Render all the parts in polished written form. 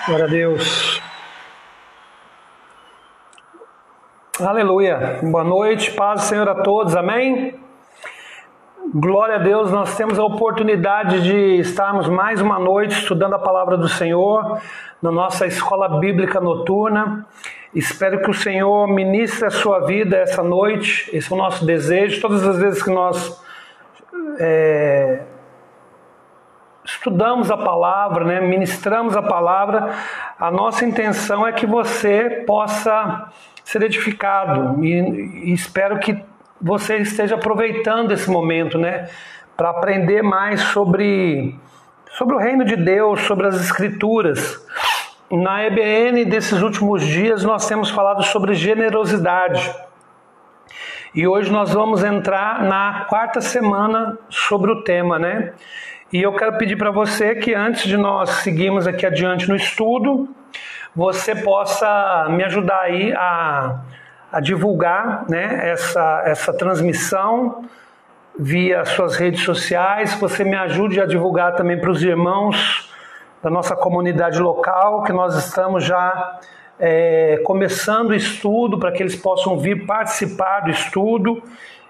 Glória a Deus. Aleluia. Boa noite, paz do Senhor a todos, amém? Glória a Deus, nós temos a oportunidade de estarmos mais uma noite estudando a palavra do Senhor na nossa escola bíblica noturna. Espero que o Senhor ministre a sua vida essa noite, esse é o nosso desejo. Todas as vezes que nós estudamos a palavra, né, ministramos a palavra, a nossa intenção é que você possa ser edificado e espero que você esteja aproveitando esse momento, né, para aprender mais sobre o reino de Deus, sobre as Escrituras. Na EBN desses últimos dias nós temos falado sobre generosidade e hoje nós vamos entrar na quarta semana sobre o tema, né? E eu quero pedir para você que antes de nós seguirmos aqui adiante no estudo, você possa me ajudar aí a divulgar, né, essa transmissão via suas redes sociais. Você me ajude a divulgar também para os irmãos da nossa comunidade local, que nós estamos já começando o estudo, para que eles possam vir participar do estudo.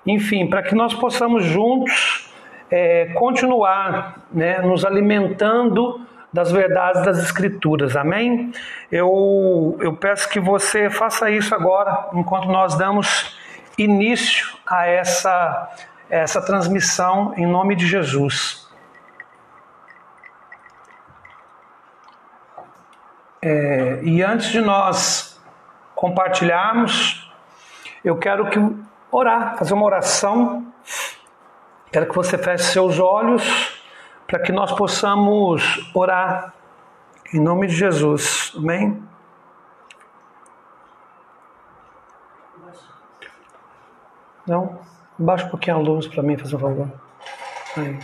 Enfim, para que nós possamos juntos continuar, né, nos alimentando das verdades das Escrituras, amém? Eu peço que você faça isso agora, enquanto nós damos início a essa transmissão, em nome de Jesus. E antes de nós compartilharmos, eu quero fazer uma oração. Quero que você feche seus olhos para que nós possamos orar em nome de Jesus, amém? Não? Baixa um pouquinho a luz para mim, fazer um favor. Aí.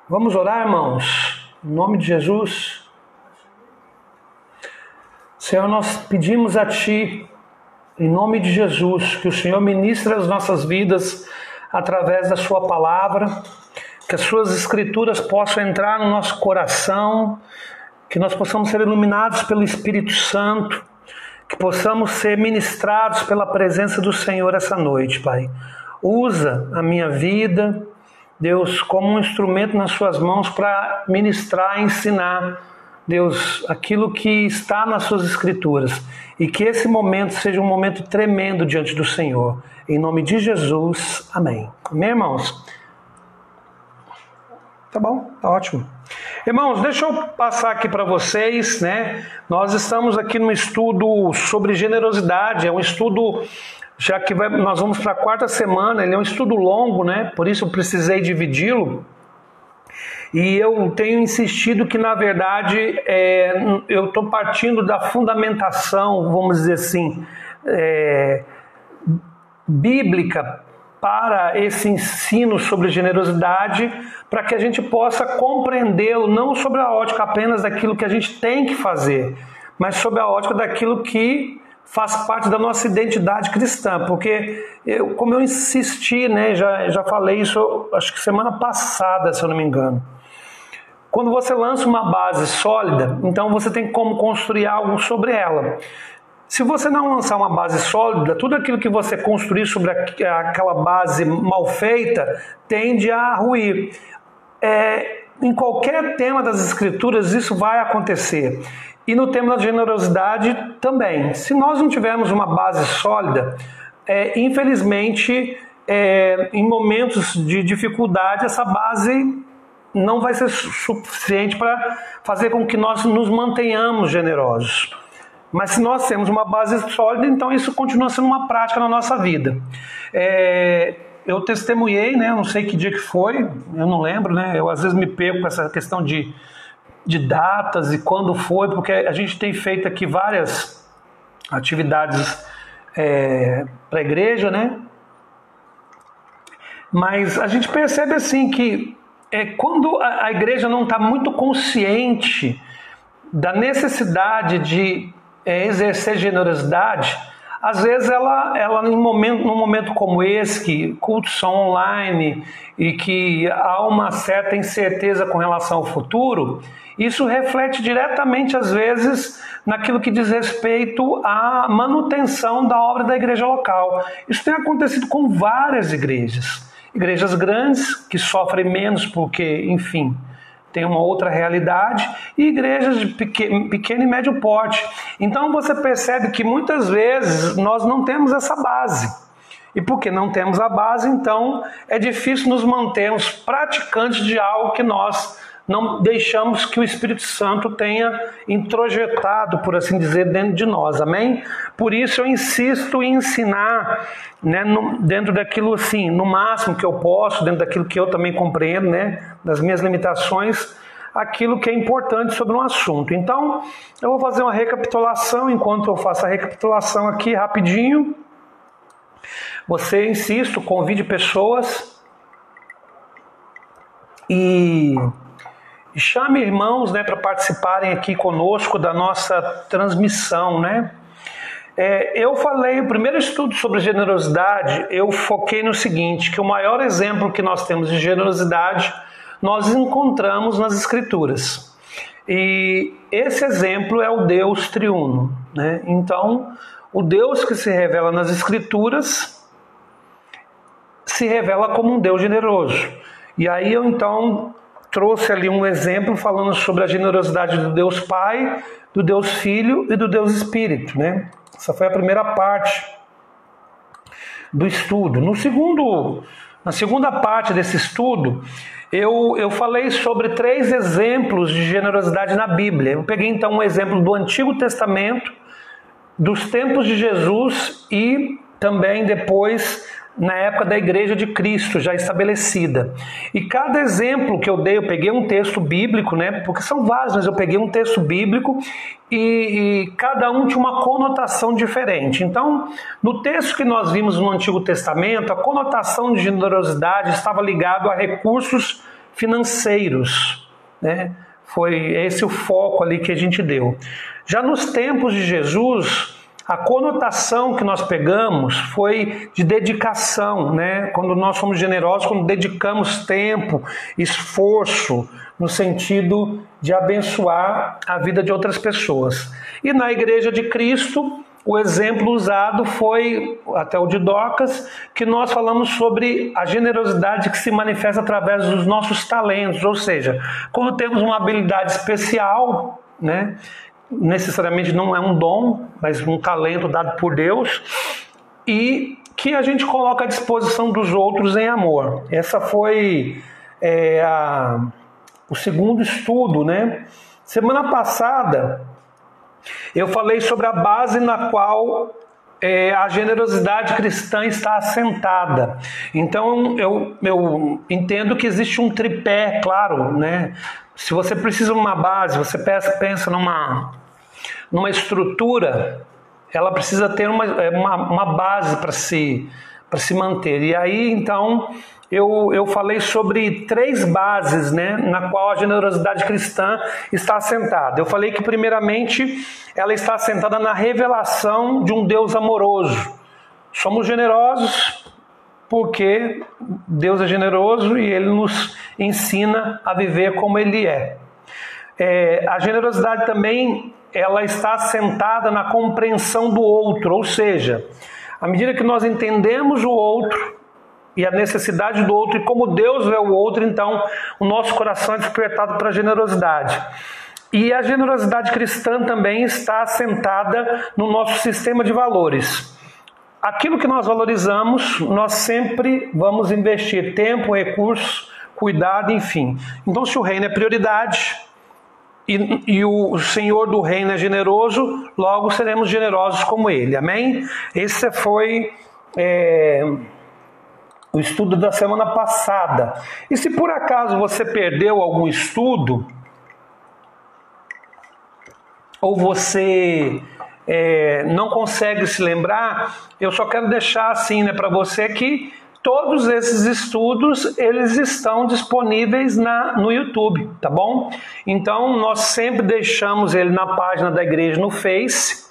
Vamos orar, irmãos, em nome de Jesus. Senhor, nós pedimos a Ti, em nome de Jesus, que o Senhor ministre as nossas vidas através da Sua palavra, que as Suas Escrituras possam entrar no nosso coração, que nós possamos ser iluminados pelo Espírito Santo, que possamos ser ministrados pela presença do Senhor essa noite, Pai. Usa a minha vida, Deus, como um instrumento nas Suas mãos para ministrar e ensinar, Deus, aquilo que está nas Suas Escrituras, e que esse momento seja um momento tremendo diante do Senhor. Em nome de Jesus, amém. Amém, irmãos? Tá bom, tá ótimo. Irmãos, deixa eu passar aqui para vocês, né? Nós estamos aqui num estudo sobre generosidade, é um estudo, já que nós vamos para a quarta semana, ele é um estudo longo, né? Por isso eu precisei dividi-lo. E eu tenho insistido que, na verdade, eu estou partindo da fundamentação, vamos dizer assim, bíblica para esse ensino sobre generosidade, para que a gente possa compreendê-lo não sobre a ótica apenas daquilo que a gente tem que fazer, mas sobre a ótica daquilo que faz parte da nossa identidade cristã, porque, como eu insisti, né, já falei isso, acho que semana passada, se eu não me engano. Quando você lança uma base sólida, então você tem como construir algo sobre ela. Se você não lançar uma base sólida, tudo aquilo que você construir sobre aquela base mal feita tende a ruir. Em qualquer tema das Escrituras isso vai acontecer. E no tema da generosidade também. Se nós não tivermos uma base sólida, infelizmente, em momentos de dificuldade, essa base não vai ser suficiente para fazer com que nós nos mantenhamos generosos. Mas se nós temos uma base sólida, então isso continua sendo uma prática na nossa vida. Eu testemunhei, né, eu não sei que dia que foi, eu não lembro, né, eu às vezes me perco com essa questão de datas e quando foi, porque a gente tem feito aqui várias atividades para a igreja, né? Mas a gente percebe assim que quando a igreja não está muito consciente da necessidade de exercer generosidade, às vezes ela num momento como esse, que cultos são online e que há uma certa incerteza com relação ao futuro, Isso reflete diretamente, às vezes, naquilo que diz respeito à manutenção da obra da igreja local. Isso tem acontecido com várias igrejas. Igrejas grandes, que sofrem menos porque, enfim, tem uma outra realidade, e igrejas de pequeno e médio porte. Então você percebe que muitas vezes nós não temos essa base. E porque não temos a base, então é difícil nos mantermos praticantes de algo que nós não deixamos que o Espírito Santo tenha introjetado, por assim dizer, dentro de nós, amém? Por isso eu insisto em ensinar, né, dentro daquilo assim, no máximo que eu posso, dentro daquilo que eu também compreendo, né, das minhas limitações, aquilo que é importante sobre um assunto. Então, eu vou fazer uma recapitulação, enquanto eu faço a recapitulação aqui rapidinho. Você, insisto, convide pessoas e chame irmãos, né, para participarem aqui conosco da nossa transmissão, né? Eu falei, o primeiro estudo sobre generosidade, eu foquei no seguinte, que o maior exemplo que nós temos de generosidade, nós encontramos nas Escrituras. E esse exemplo é o Deus triuno, né? Então, o Deus que se revela nas Escrituras se revela como um Deus generoso. E aí eu então trouxe ali um exemplo falando sobre a generosidade do Deus Pai, do Deus Filho e do Deus Espírito, né? Essa foi a primeira parte do estudo. Na segunda parte desse estudo, eu falei sobre 3 exemplos de generosidade na Bíblia. Eu peguei então um exemplo do Antigo Testamento, dos tempos de Jesus e também depois na época da Igreja de Cristo, já estabelecida. E cada exemplo que eu dei, eu peguei um texto bíblico, né? Porque são vários, mas eu peguei um texto bíblico e cada um tinha uma conotação diferente. Então, no texto que nós vimos no Antigo Testamento, a conotação de generosidade estava ligada a recursos financeiros, né? Foi esse o foco ali que a gente deu. Já nos tempos de Jesus, a conotação que nós pegamos foi de dedicação, né? Quando nós somos generosos, quando dedicamos tempo, esforço, no sentido de abençoar a vida de outras pessoas. E na Igreja de Cristo, o exemplo usado foi, até o de Docas, que nós falamos sobre a generosidade que se manifesta através dos nossos talentos, ou seja, quando temos uma habilidade especial, né? Necessariamente não é um dom, mas um talento dado por Deus, e que a gente coloca à disposição dos outros em amor. Essa foi o segundo estudo, né? Semana passada eu falei sobre a base na qual a generosidade cristã está assentada. Então eu entendo que existe um tripé, claro, né? Se você precisa de uma base, você pensa numa estrutura, ela precisa ter uma base para se manter. E aí, então, eu falei sobre 3 bases, né, na qual a generosidade cristã está assentada. Eu falei que, primeiramente, ela está assentada na revelação de um Deus amoroso. Somos generosos porque Deus é generoso e Ele nos ensina a viver como Ele é. A generosidade também, ela está assentada na compreensão do outro, ou seja, à medida que nós entendemos o outro e a necessidade do outro e como Deus vê o outro, então o nosso coração é despertado para a generosidade. E a generosidade cristã também está assentada no nosso sistema de valores. Aquilo que nós valorizamos, nós sempre vamos investir tempo, recursos, cuidado, enfim. Então, se o reino é prioridade e o Senhor do reino é generoso, logo seremos generosos como Ele. Amém? Esse foi o estudo da semana passada. E se por acaso você perdeu algum estudo, ou você não consegue se lembrar, eu só quero deixar assim, né, para você que todos esses estudos, eles estão disponíveis no YouTube, tá bom? Então, nós sempre deixamos ele na página da igreja no Face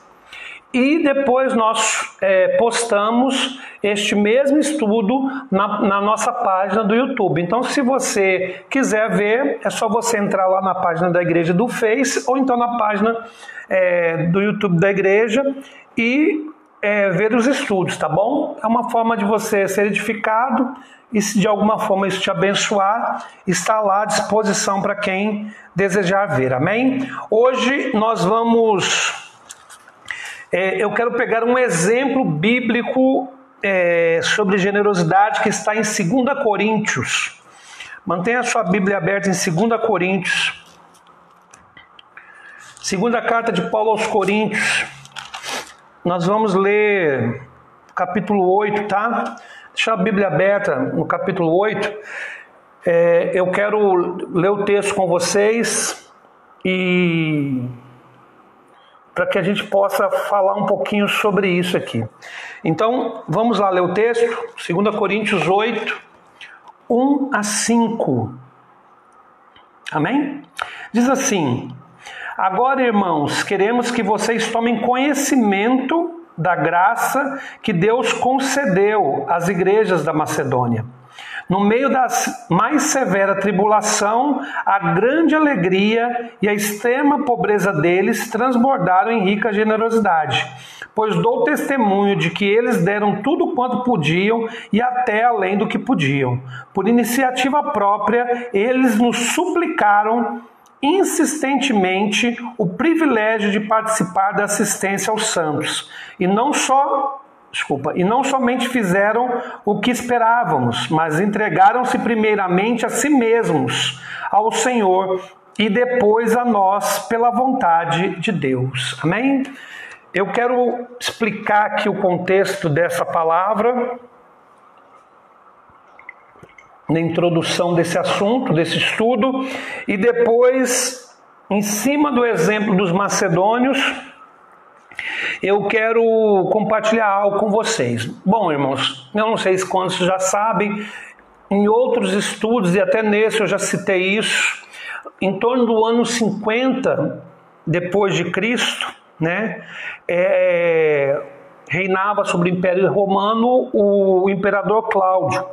e depois nós postamos este mesmo estudo na nossa página do YouTube. Então, se você quiser ver, é só você entrar lá na página da Igreja do Face, ou então na página do YouTube da Igreja e ver os estudos, tá bom? É uma forma de você ser edificado, e se de alguma forma isso te abençoar, está lá à disposição para quem desejar ver, amém? Hoje nós vamos... eu quero pegar um exemplo bíblico sobre generosidade que está em 2 Coríntios. Mantenha a sua Bíblia aberta em 2 Coríntios. Segunda carta de Paulo aos Coríntios. Nós vamos ler capítulo 8, tá? Deixa a Bíblia aberta no capítulo 8. Eu quero ler o texto com vocês e para que a gente possa falar um pouquinho sobre isso aqui. Então, vamos lá ler o texto, 2 Coríntios 8, 1 a 5. Amém? Diz assim: agora, irmãos, queremos que vocês tomem conhecimento da graça que Deus concedeu às igrejas da Macedônia. No meio da mais severa tribulação, a grande alegria e a extrema pobreza deles transbordaram em rica generosidade, pois dou testemunho de que eles deram tudo quanto podiam e até além do que podiam. Por iniciativa própria, eles nos suplicaram insistentemente o privilégio de participar da assistência aos santos, e não somente fizeram o que esperávamos, mas entregaram-se primeiramente a si mesmos, ao Senhor, e depois a nós pela vontade de Deus. Amém? Eu quero explicar aqui o contexto dessa palavra, na introdução desse assunto, desse estudo, e depois, em cima do exemplo dos macedônios, eu quero compartilhar algo com vocês. Bom, irmãos, eu não sei quantos já sabem, em outros estudos, e até nesse eu já citei isso, em torno do ano 50 depois de Cristo, né, reinava sobre o Império Romano o imperador Cláudio.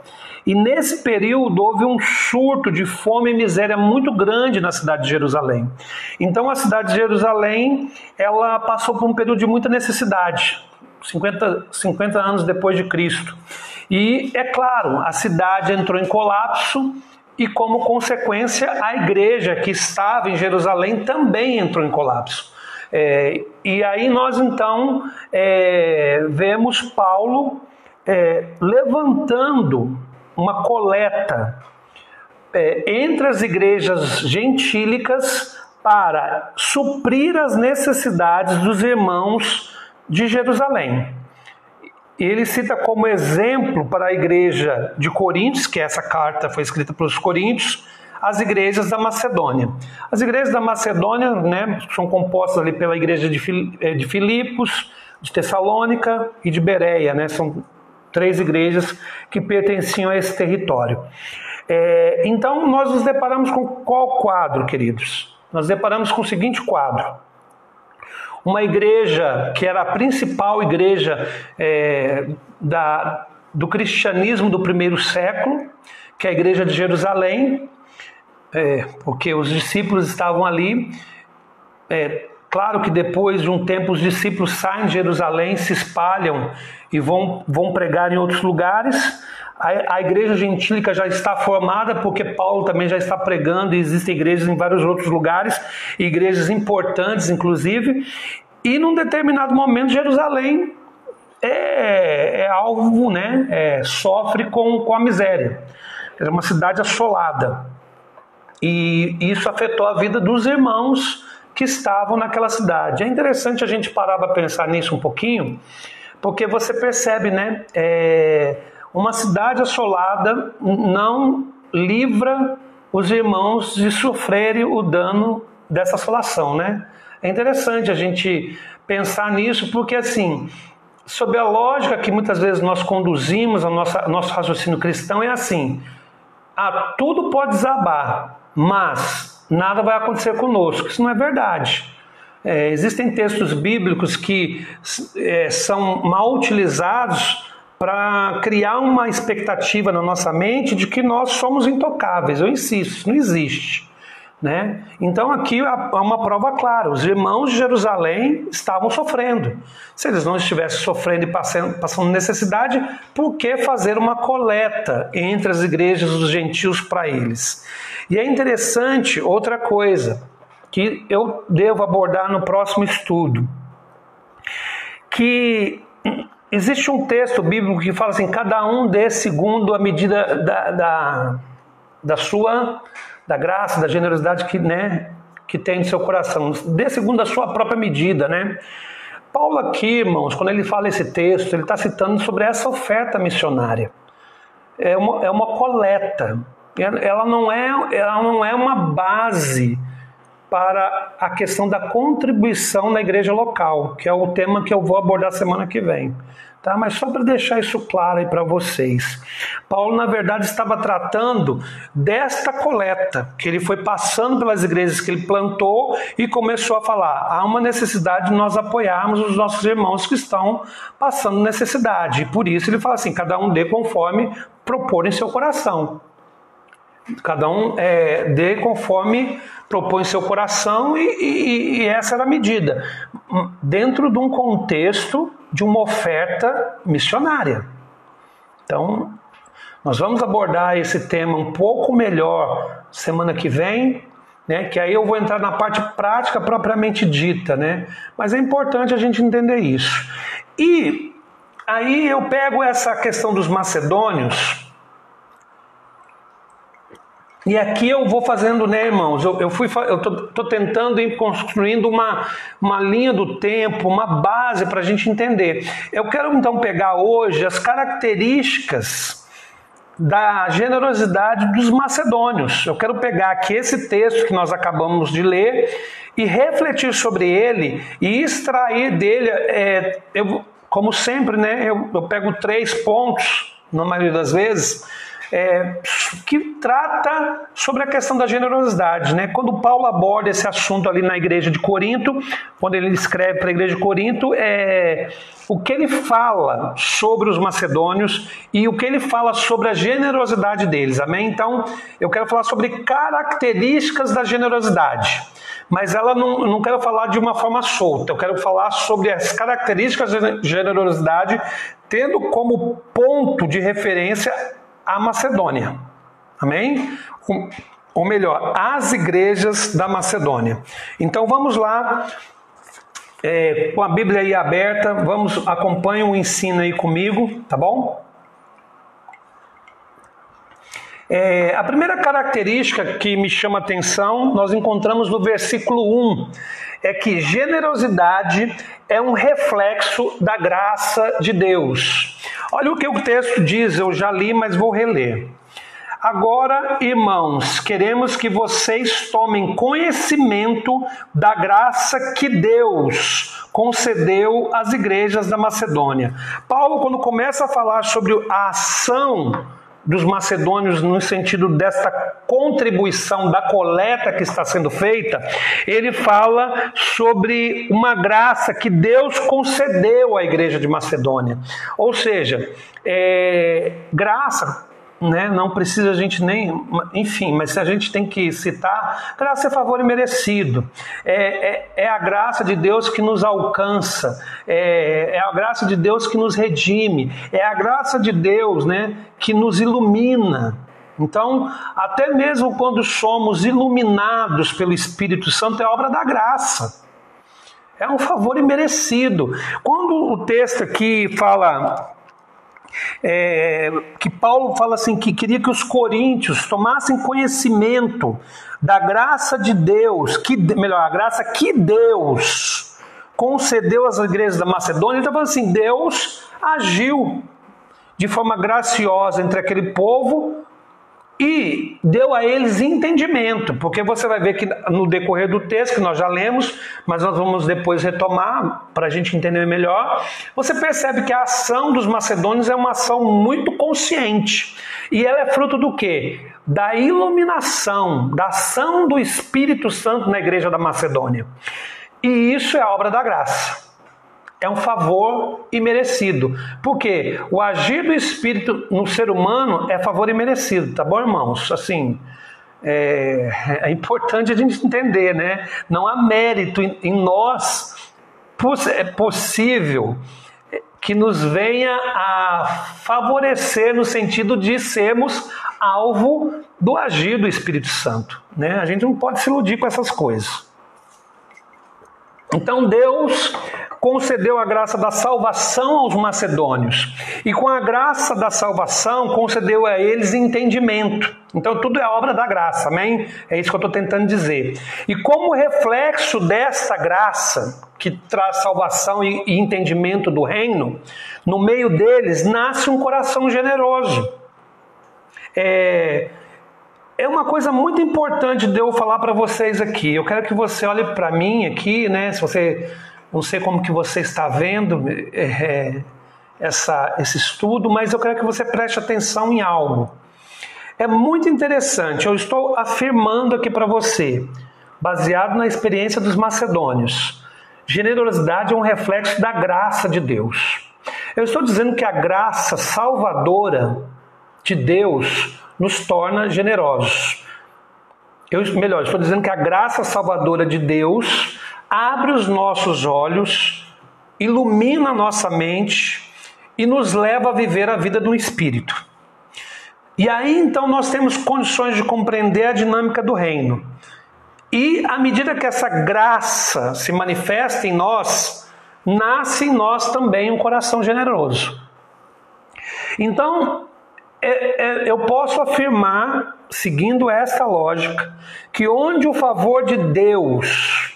E nesse período houve um surto de fome e miséria muito grande na cidade de Jerusalém. Então a cidade de Jerusalém, ela passou por um período de muita necessidade, 50 anos depois de Cristo. E é claro, a cidade entrou em colapso e como consequência a igreja que estava em Jerusalém também entrou em colapso. E aí nós então vemos Paulo levantando uma coleta entre as igrejas gentílicas para suprir as necessidades dos irmãos de Jerusalém. Ele cita como exemplo para a igreja de Coríntios, que essa carta foi escrita pelos Coríntios, as igrejas da Macedônia. As igrejas da Macedônia, né, são compostas ali pela igreja de Filipos, de Tessalônica e de Bereia, né, são 3 igrejas que pertenciam a esse território. Então nós nos deparamos com qual quadro, queridos? Nós deparamos com o seguinte quadro: uma igreja que era a principal igreja do cristianismo do primeiro século, que é a igreja de Jerusalém, porque os discípulos estavam ali. Claro que depois de um tempo os discípulos saem de Jerusalém, se espalham e vão pregar em outros lugares. A igreja gentílica já está formada, porque Paulo também já está pregando, e existem igrejas em vários outros lugares, igrejas importantes inclusive. E num determinado momento Jerusalém é alvo, né, sofre com a miséria. É uma cidade assolada. E isso afetou a vida dos irmãos que estavam naquela cidade. É interessante a gente parar para pensar nisso um pouquinho, porque você percebe, né, uma cidade assolada não livra os irmãos de sofrerem o dano dessa assolação, né? É interessante a gente pensar nisso, porque assim, sob a lógica que muitas vezes nós conduzimos nosso raciocínio cristão, é assim: tudo pode desabar, mas nada vai acontecer conosco. Isso não é verdade. Existem textos bíblicos que são mal utilizados para criar uma expectativa na nossa mente de que nós somos intocáveis. Eu insisto, isso não existe, né? Então aqui há uma prova clara: os irmãos de Jerusalém estavam sofrendo. Se eles não estivessem sofrendo e passando necessidade, por que fazer uma coleta entre as igrejas dos gentios para eles? E é interessante outra coisa que eu devo abordar no próximo estudo, que existe um texto bíblico que fala assim: cada um dê segundo a medida da graça, da generosidade que tem no seu coração. Dê segundo a sua própria medida, né? Paulo aqui, irmãos, quando ele fala esse texto, ele está citando sobre essa oferta missionária. É uma coleta. Ela não é uma base para a questão da contribuição na igreja local, que é o tema que eu vou abordar semana que vem. Tá? Mas só para deixar isso claro aí para vocês. Paulo, na verdade, estava tratando desta coleta, que ele foi passando pelas igrejas que ele plantou e começou a falar: há uma necessidade de nós apoiarmos os nossos irmãos que estão passando necessidade. E por isso ele fala assim: cada um dê conforme propor em seu coração. Cada um dê conforme propõe seu coração, e essa era a medida, dentro de um contexto de uma oferta missionária. Então, nós vamos abordar esse tema um pouco melhor semana que vem, né? Que aí eu vou entrar na parte prática propriamente dita, né? Mas é importante a gente entender isso. E aí eu pego essa questão dos macedônios. E aqui eu vou fazendo, né, irmãos? Eu tô tentando ir construindo uma linha do tempo, uma base para a gente entender. Eu quero então pegar hoje as características da generosidade dos macedônios. Eu quero pegar aqui esse texto que nós acabamos de ler e refletir sobre ele e extrair dele, como sempre, né? Eu pego 3 pontos, na maioria das vezes, que trata sobre a questão da generosidade, né? Quando Paulo aborda esse assunto ali na igreja de Corinto, quando ele escreve para a igreja de Corinto, o que ele fala sobre os macedônios e o que ele fala sobre a generosidade deles, amém? Então, eu quero falar sobre características da generosidade, mas ela não quero falar de uma forma solta, eu quero falar sobre as características da generosidade, tendo como ponto de referência a Macedônia, amém? Ou melhor, as igrejas da Macedônia. Então vamos lá, com a Bíblia aí aberta, acompanhe o ensino aí comigo, tá bom? A primeira característica que me chama a atenção, nós encontramos no versículo 1, é que generosidade é um reflexo da graça de Deus. Olha o que o texto diz, eu já li, mas vou reler. Agora, irmãos, queremos que vocês tomem conhecimento da graça que Deus concedeu às igrejas da Macedônia. Paulo, quando começa a falar sobre a ação dos macedônios no sentido desta contribuição da coleta que está sendo feita, ele fala sobre uma graça que Deus concedeu à igreja de Macedônia. Ou seja, graça, né? Não precisa a gente nem... Enfim, mas se a gente tem que citar, graça é favor imerecido. É a graça de Deus que nos alcança. É a graça de Deus que nos redime. É a graça de Deus, né, que nos ilumina. Então, até mesmo quando somos iluminados pelo Espírito Santo, é obra da graça. É um favor imerecido. Quando o texto aqui fala... que Paulo fala assim, que queria que os coríntios tomassem conhecimento da graça de Deus, a graça que Deus concedeu às igrejas da Macedônia. Ele está falando assim, Deus agiu de forma graciosa entre aquele povo e deu a eles entendimento, porque você vai ver que no decorrer do texto, que nós já lemos, mas nós vamos depois retomar para a gente entender melhor, você percebe que a ação dos macedônios é uma ação muito consciente, e ela é fruto do quê? Da iluminação, da ação do Espírito Santo na igreja da Macedônia. E isso é a obra da graça. É um favor imerecido. Porque o agir do Espírito no ser humano é favor imerecido, tá bom, irmãos? Assim, é importante a gente entender, né? Não há mérito em nós. É possível que nos venha a favorecer no sentido de sermos alvo do agir do Espírito Santo, né? A gente não pode se iludir com essas coisas. Então Deus concedeu a graça da salvação aos macedônios. E com a graça da salvação, concedeu a eles entendimento. Então tudo é obra da graça, amém? É isso que eu estou tentando dizer. E como reflexo dessa graça, que traz salvação e entendimento do reino, no meio deles nasce um coração generoso. É uma coisa muito importante de eu falar para vocês aqui. Eu quero que você olhe para mim aqui, né? Se você... Não sei como que você está vendo esse estudo, mas eu quero que você preste atenção em algo. É muito interessante, eu estou afirmando aqui para você, baseado na experiência dos macedônios. Generosidade é um reflexo da graça de Deus. Eu estou dizendo que a graça salvadora de Deus nos torna generosos. Estou dizendo que a graça salvadora de Deus abre os nossos olhos, ilumina a nossa mente e nos leva a viver a vida do Espírito. E aí então nós temos condições de compreender a dinâmica do reino. E à medida que essa graça se manifesta em nós, nasce em nós também um coração generoso. Então, eu posso afirmar, seguindo esta lógica, que onde o favor de Deus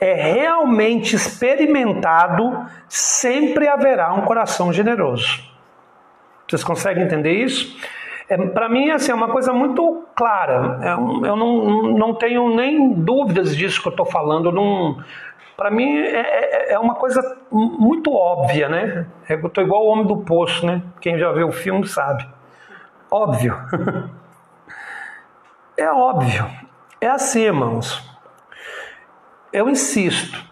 é realmente experimentado, sempre haverá um coração generoso. Vocês conseguem entender isso? Para mim, assim, é uma coisa muito clara. Eu não tenho nem dúvidas disso que eu estou falando. Para mim, é uma coisa muito óbvia, né? Eu estou igual o Homem do Poço, né? Quem já viu o filme sabe. Óbvio. É óbvio. É assim, irmãos. Eu insisto,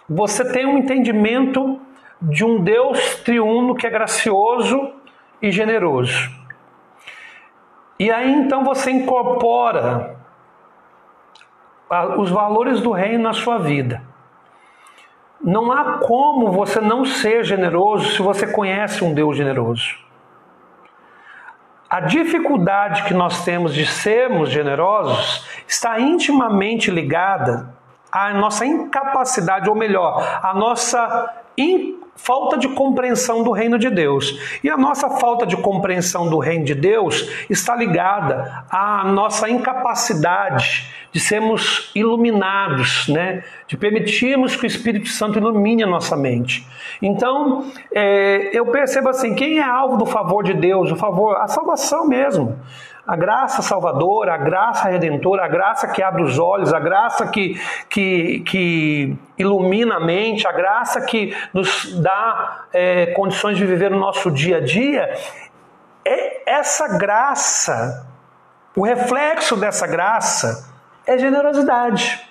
você tem um entendimento de um Deus triuno que é gracioso e generoso. E aí então você incorpora os valores do reino na sua vida. Não há como você não ser generoso se você conhece um Deus generoso. A dificuldade que nós temos de sermos generosos está intimamente ligada a nossa incapacidade, ou melhor, a nossa falta de compreensão do reino de Deus. E a nossa falta de compreensão do reino de Deus está ligada à nossa incapacidade de sermos iluminados, né? De permitirmos que o Espírito Santo ilumine a nossa mente. Então, eu percebo assim, quem é alvo do favor de Deus? A salvação mesmo. A graça salvadora, a graça redentora, a graça que abre os olhos, a graça que ilumina a mente, a graça que nos dá condições de viver o nosso dia a dia, essa graça, o reflexo dessa graça é generosidade.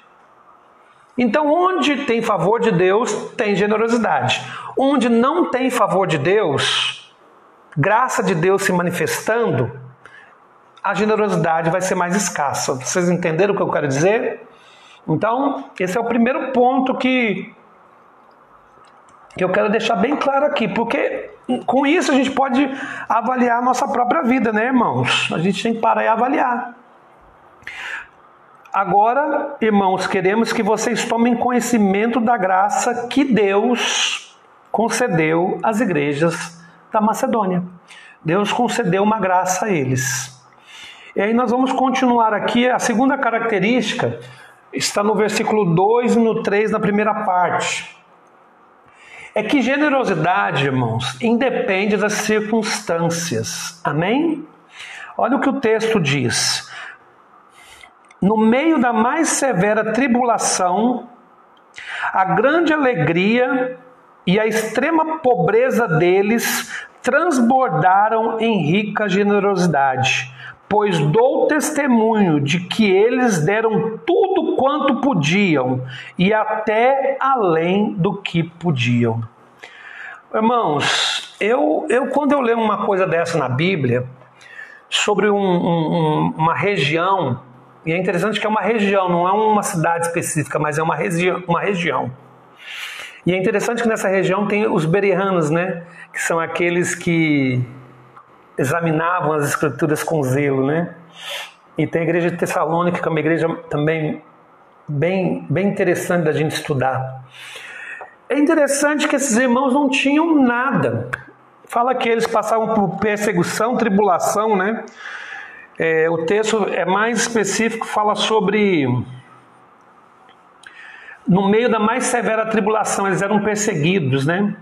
Então, onde tem favor de Deus, tem generosidade. Onde não tem favor de Deus, graça de Deus se manifestando, a generosidade vai ser mais escassa. Vocês entenderam o que eu quero dizer? Então, esse é o primeiro ponto que eu quero deixar bem claro aqui, porque com isso a gente pode avaliar a nossa própria vida, né, irmãos? A gente tem que parar e avaliar. Agora, irmãos, queremos que vocês tomem conhecimento da graça que Deus concedeu às igrejas da Macedônia. Deus concedeu uma graça a eles. E aí nós vamos continuar aqui. A segunda característica está no versículo 2 e no 3, na primeira parte. É que generosidade, irmãos, independe das circunstâncias. Amém? Olha o que o texto diz. No meio da mais severa tribulação, a grande alegria e a extrema pobreza deles transbordaram em rica generosidade, pois dou testemunho de que eles deram tudo quanto podiam e até além do que podiam. Irmãos, quando eu leio uma coisa dessa na Bíblia, sobre uma região, e é interessante que é uma região, não é uma cidade específica, mas é uma região. E é interessante que nessa região tem os bereanos, né? Que são aqueles que examinavam as escrituras com zelo, né? E tem a igreja de Tessalônica, que é uma igreja também bem interessante da gente estudar. É interessante que esses irmãos não tinham nada. Fala que eles passavam por perseguição, tribulação, né? O texto é mais específico, fala sobre... No meio da mais severa tribulação, eles eram perseguidos, né?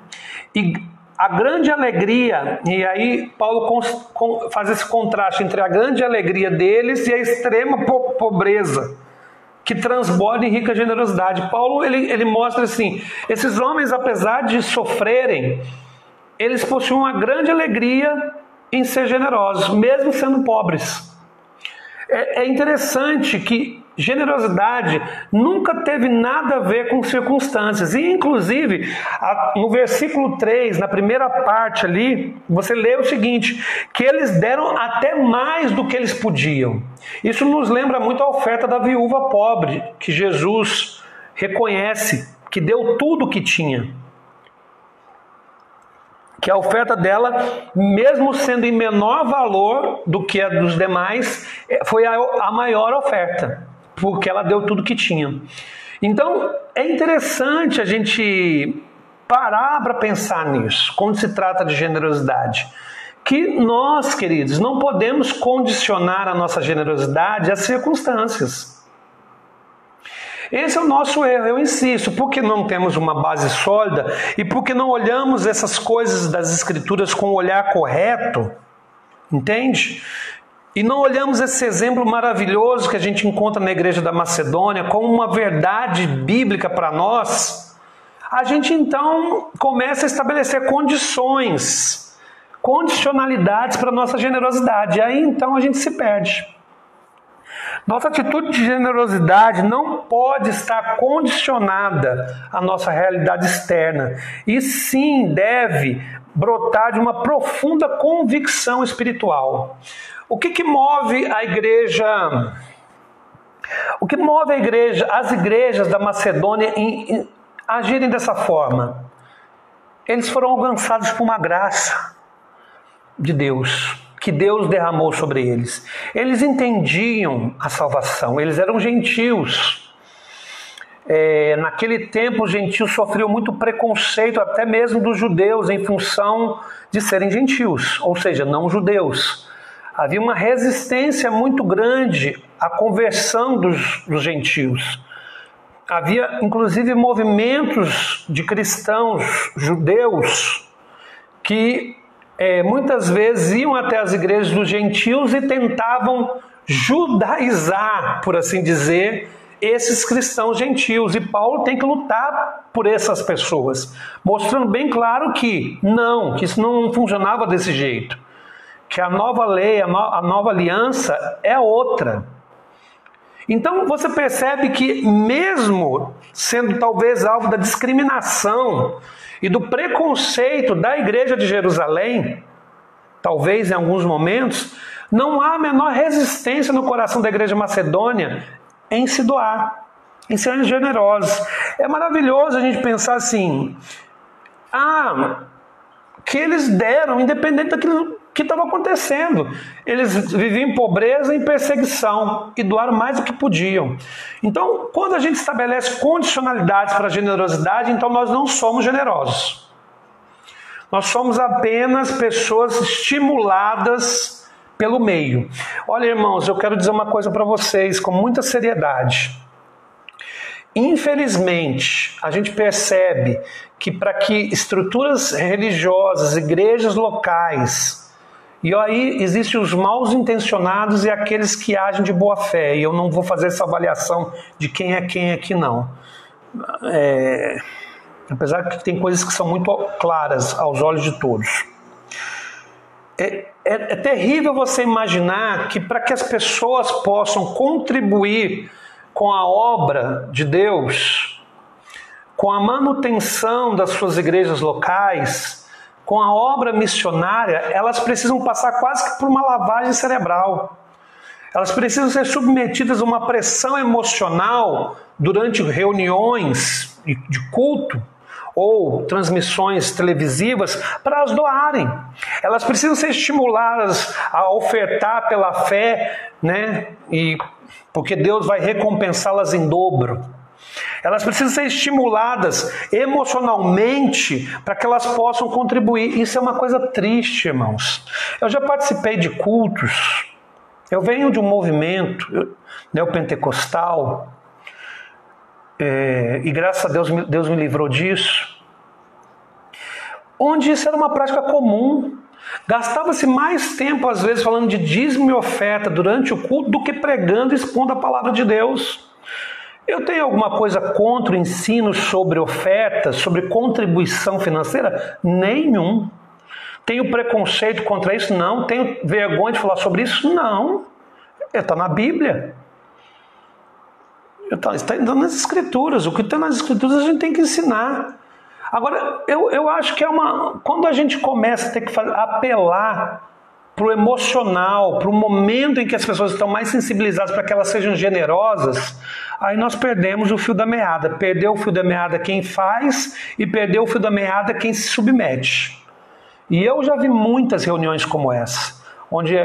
E a grande alegria, e aí Paulo faz esse contraste entre a grande alegria deles e a extrema pobreza, que transborda em rica generosidade. Paulo, ele mostra assim, esses homens, apesar de sofrerem, eles possuem uma grande alegria em ser generosos, mesmo sendo pobres. É interessante que generosidade nunca teve nada a ver com circunstâncias. E, inclusive, no versículo 3, na primeira parte ali, você lê o seguinte, que eles deram até mais do que eles podiam. Isso nos lembra muito a oferta da viúva pobre, que Jesus reconhece, que deu tudo o que tinha. Que a oferta dela, mesmo sendo em menor valor do que a dos demais, foi a maior oferta, porque ela deu tudo que tinha. Então, é interessante a gente parar para pensar nisso, quando se trata de generosidade. Que nós, queridos, não podemos condicionar a nossa generosidade às circunstâncias. Esse é o nosso erro, eu insisto, porque não temos uma base sólida e porque não olhamos essas coisas das Escrituras com o olhar correto, entende? E não olhamos esse exemplo maravilhoso que a gente encontra na igreja da Macedônia como uma verdade bíblica para nós, a gente então começa a estabelecer condicionalidades para a nossa generosidade, e aí então a gente se perde. Nossa atitude de generosidade não pode estar condicionada à nossa realidade externa, e sim deve brotar de uma profunda convicção espiritual. O que move a igreja? O que move as igrejas da Macedônia em agirem dessa forma? Eles foram alcançados por uma graça de Deus, que Deus derramou sobre eles. Eles entendiam a salvação, eles eram gentios. Naquele tempo, os gentios sofriam muito preconceito, até mesmo dos judeus, em função de serem gentios, ou seja, não judeus. Havia uma resistência muito grande à conversão dos gentios. Havia, inclusive, movimentos de cristãos judeus que muitas vezes iam até as igrejas dos gentios e tentavam judaizar, por assim dizer, esses cristãos gentios. E Paulo tem que lutar por essas pessoas, mostrando bem claro que isso não funcionava desse jeito. Que a nova lei, a nova aliança é outra. Então você percebe que mesmo sendo talvez alvo da discriminação e do preconceito da igreja de Jerusalém, talvez em alguns momentos, não há a menor resistência no coração da igreja macedônia em se doar, em serem generosos. É maravilhoso a gente pensar assim, que eles deram, independente daquilo que estava acontecendo. Eles viviam em pobreza e em perseguição e doaram mais do que podiam. Então, quando a gente estabelece condicionalidades para a generosidade, então nós não somos generosos. Nós somos apenas pessoas estimuladas pelo meio. Olha, irmãos, eu quero dizer uma coisa para vocês com muita seriedade. Infelizmente, a gente percebe que para que estruturas religiosas, igrejas locais, e aí existem os mal intencionados e aqueles que agem de boa fé, e eu não vou fazer essa avaliação de quem é aqui não. Apesar que tem coisas que são muito claras aos olhos de todos. É terrível você imaginar que para que as pessoas possam contribuir com a obra de Deus, com a manutenção das suas igrejas locais, com a obra missionária, elas precisam passar quase que por uma lavagem cerebral. Elas precisam ser submetidas a uma pressão emocional durante reuniões de culto ou transmissões televisivas para as doarem. Elas precisam ser estimuladas a ofertar pela fé, né? Porque Deus vai recompensá-las em dobro. Elas precisam ser estimuladas emocionalmente para que elas possam contribuir. Isso é uma coisa triste, irmãos. Eu já participei de cultos. Eu venho de um movimento neopentecostal, e graças a Deus, Deus me livrou disso, onde isso era uma prática comum. Gastava-se mais tempo, às vezes, falando de dízimo e oferta durante o culto do que pregando e expondo a palavra de Deus. Eu tenho alguma coisa contra o ensino sobre oferta, sobre contribuição financeira? Nenhum. Tenho preconceito contra isso? Não. Tenho vergonha de falar sobre isso? Não. Está na Bíblia. Está nas Escrituras. O que está nas Escrituras a gente tem que ensinar. Agora, eu acho que quando a gente começa a ter que apelar para o emocional, para o momento em que as pessoas estão mais sensibilizadas para que elas sejam generosas, aí nós perdemos o fio da meada. Perdeu o fio da meada quem faz e perdeu o fio da meada quem se submete. E eu já vi muitas reuniões como essa, onde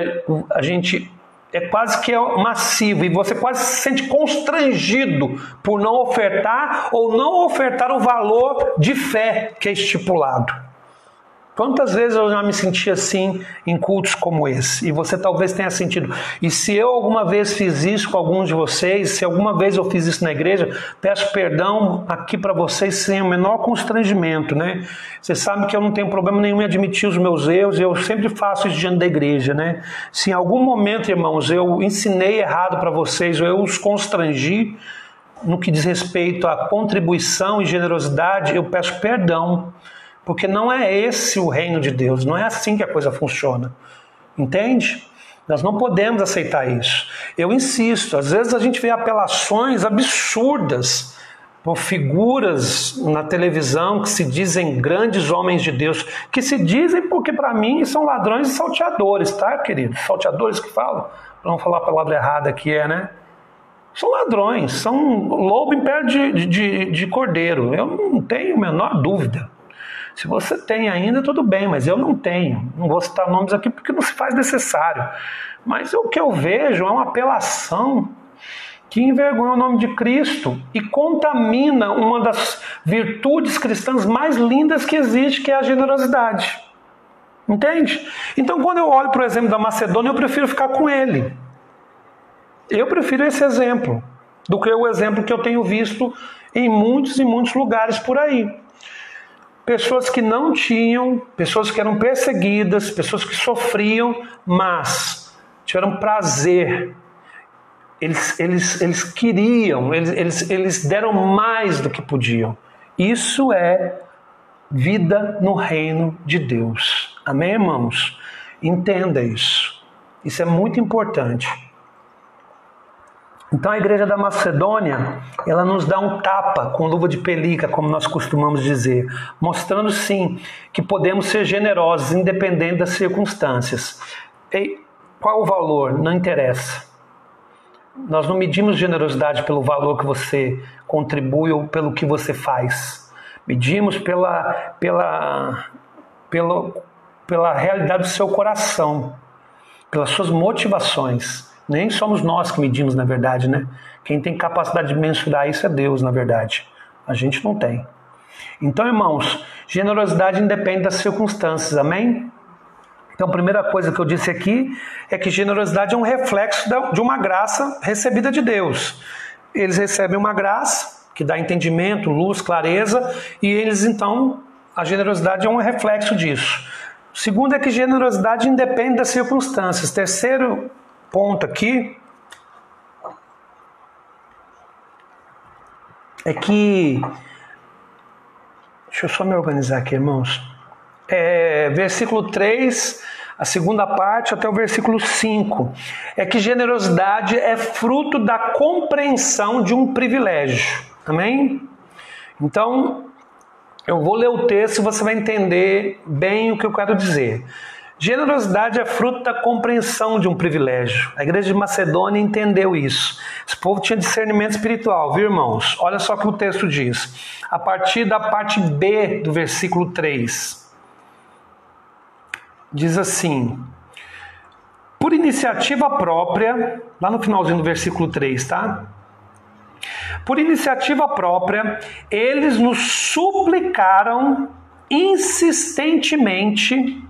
a gente é quase que massivo e você quase se sente constrangido por não ofertar ou não ofertar o valor de fé que é estipulado. Quantas vezes eu já me senti assim em cultos como esse? E você talvez tenha sentido. E se eu alguma vez fiz isso com alguns de vocês, se alguma vez eu fiz isso na igreja, peço perdão aqui para vocês sem o menor constrangimento, né? Vocês sabem que eu não tenho problema nenhum em admitir os meus erros, eu sempre faço isso diante da igreja, né? Se em algum momento, irmãos, eu ensinei errado para vocês, ou eu os constrangi no que diz respeito à contribuição e generosidade, eu peço perdão. Porque não é esse o reino de Deus, não é assim que a coisa funciona. Entende? Nós não podemos aceitar isso. Eu insisto, às vezes a gente vê apelações absurdas por figuras na televisão que se dizem grandes homens de Deus, que se dizem porque para mim são ladrões e salteadores, tá, queridos? Salteadores que falam, para não falar a palavra errada que né? São ladrões, são lobo em pé de cordeiro, eu não tenho a menor dúvida. Se você tem ainda, tudo bem, mas eu não tenho. Não vou citar nomes aqui porque não se faz necessário. Mas o que eu vejo é uma apelação que envergonha o nome de Cristo e contamina uma das virtudes cristãs mais lindas que existe, que é a generosidade. Entende? Então, quando eu olho para o exemplo da Macedônia, eu prefiro ficar com ele. Eu prefiro esse exemplo do que o exemplo que eu tenho visto em muitos e muitos lugares por aí. Pessoas que não tinham, pessoas que eram perseguidas, pessoas que sofriam, mas tiveram prazer. Eles queriam, eles deram mais do que podiam. Isso é vida no reino de Deus. Amém, irmãos? Entenda isso. Isso é muito importante. Então a igreja da Macedônia, ela nos dá um tapa com luva de pelica, como nós costumamos dizer, mostrando sim que podemos ser generosos, independente das circunstâncias. E qual o valor? Não interessa. Nós não medimos generosidade pelo valor que você contribui ou pelo que você faz. Medimos pela realidade do seu coração, pelas suas motivações. Nem somos nós que medimos, na verdade, né? Quem tem capacidade de mensurar isso é Deus, na verdade. A gente não tem. Então, irmãos, generosidade independe das circunstâncias, amém? Então, a primeira coisa que eu disse aqui é que generosidade é um reflexo de uma graça recebida de Deus. Eles recebem uma graça que dá entendimento, luz, clareza, e eles, então, a generosidade é um reflexo disso. O segundo é que generosidade independe das circunstâncias. Terceiro ponto aqui é que, deixa eu só me organizar aqui, irmãos. Versículo 3, a segunda parte até o versículo 5, é que generosidade é fruto da compreensão de um privilégio. Amém? Então, eu vou ler o texto e você vai entender bem o que eu quero dizer. Generosidade é fruto da compreensão de um privilégio. A igreja de Macedônia entendeu isso. Esse povo tinha discernimento espiritual, viu, irmãos? Olha só o que o texto diz. A partir da parte B do versículo 3. Diz assim: por iniciativa própria, lá no finalzinho do versículo 3, tá? Por iniciativa própria, eles nos suplicaram insistentemente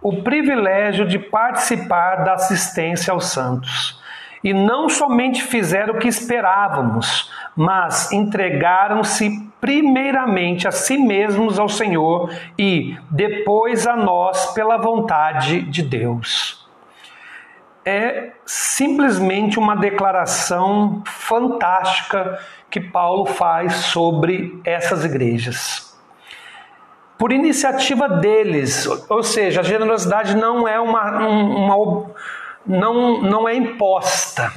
o privilégio de participar da assistência aos santos. E não somente fizeram o que esperávamos, mas entregaram-se primeiramente a si mesmos ao Senhor e depois a nós pela vontade de Deus. É simplesmente uma declaração fantástica que Paulo faz sobre essas igrejas. Por iniciativa deles, ou seja, a generosidade não é não é imposta.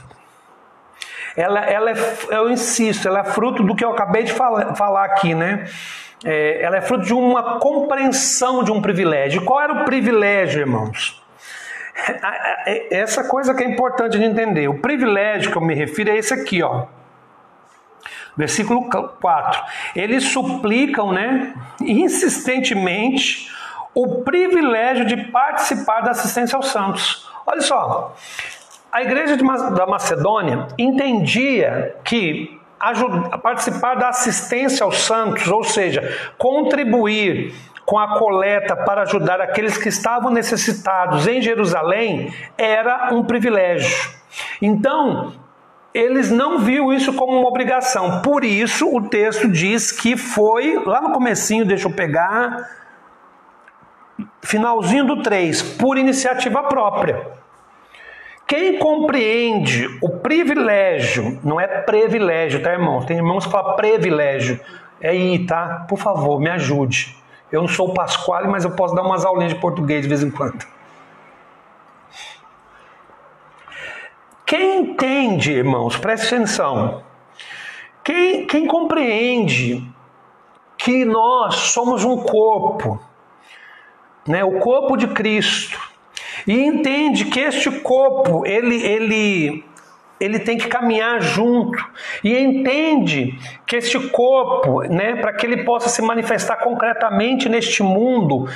Eu insisto, ela é fruto do que eu acabei de falar aqui, né? Ela é fruto de uma compreensão de um privilégio. Qual era o privilégio, irmãos? Essa coisa que é importante de entender. O privilégio que eu me refiro é esse aqui, ó. Versículo 4. Eles suplicam, né, insistentemente o privilégio de participar da assistência aos santos. Olha só, a igreja da Macedônia entendia que participar da assistência aos santos, ou seja, contribuir com a coleta para ajudar aqueles que estavam necessitados em Jerusalém, era um privilégio. Então, eles não viam isso como uma obrigação. Por isso, o texto diz que foi, lá no comecinho, deixa eu pegar, finalzinho do 3, por iniciativa própria. Quem compreende o privilégio, não é privilégio, tá, irmão? Tem irmãos que falam privilégio. É aí, tá? Por favor, me ajude. Eu não sou o Pasquale, mas eu posso dar umas aulinhas de português de vez em quando. Quem entende, irmãos, preste atenção. Quem compreende que nós somos um corpo, né, o corpo de Cristo, e entende que este corpo, ele tem que caminhar junto, e entende que este corpo, né, para que ele possa se manifestar concretamente neste mundo,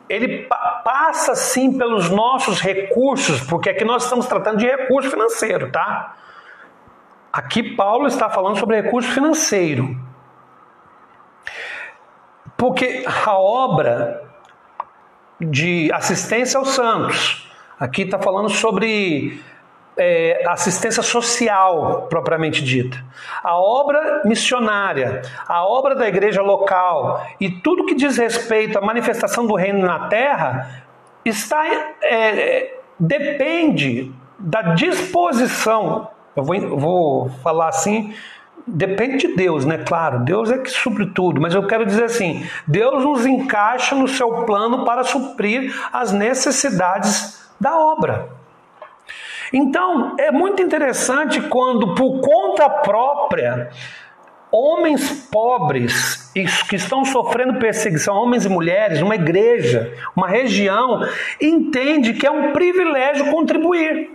ele passa sim pelos nossos recursos, porque aqui nós estamos tratando de recurso financeiro, tá? Aqui Paulo está falando sobre recurso financeiro. Porque a obra de assistência aos santos, aqui está falando sobre assistência social, propriamente dita. A obra missionária, a obra da igreja local e tudo que diz respeito à manifestação do reino na terra depende da disposição. Eu vou falar assim, depende de Deus, né? Claro, Deus é que supre tudo, mas eu quero dizer assim, Deus nos encaixa no seu plano para suprir as necessidades da obra. Então, é muito interessante quando, por conta própria, homens pobres que estão sofrendo perseguição, homens e mulheres, uma igreja, uma região, entende que é um privilégio contribuir.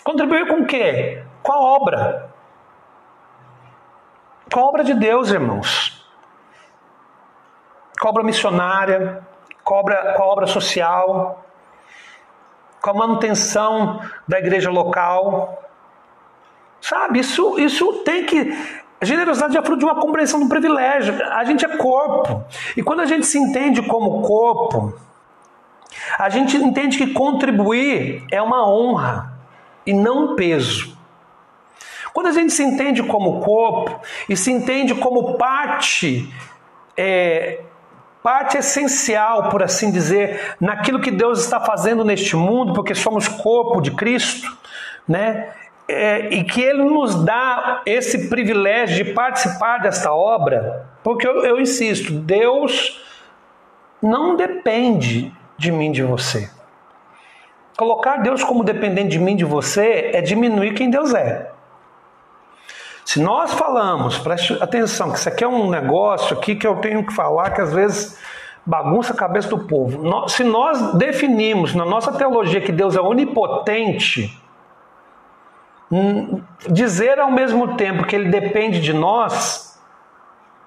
Contribuir com o quê? Com a obra. Com a obra de Deus, irmãos. Com a obra missionária, com a obra social, com a manutenção da igreja local. Sabe, isso tem que... A generosidade é fruto de uma compreensão do privilégio. A gente é corpo. E quando a gente se entende como corpo, a gente entende que contribuir é uma honra e não um peso. Quando a gente se entende como corpo e se entende como parte essencial, por assim dizer, naquilo que Deus está fazendo neste mundo, porque somos corpo de Cristo, né? E que Ele nos dá esse privilégio de participar desta obra, porque eu insisto, Deus não depende de mim, de você. Colocar Deus como dependente de mim, de você, é diminuir quem Deus é. Se nós falamos, preste atenção, que isso aqui é um negócio aqui que eu tenho que falar, que às vezes bagunça a cabeça do povo. Se nós definimos na nossa teologia que Deus é onipotente, dizer ao mesmo tempo que Ele depende de nós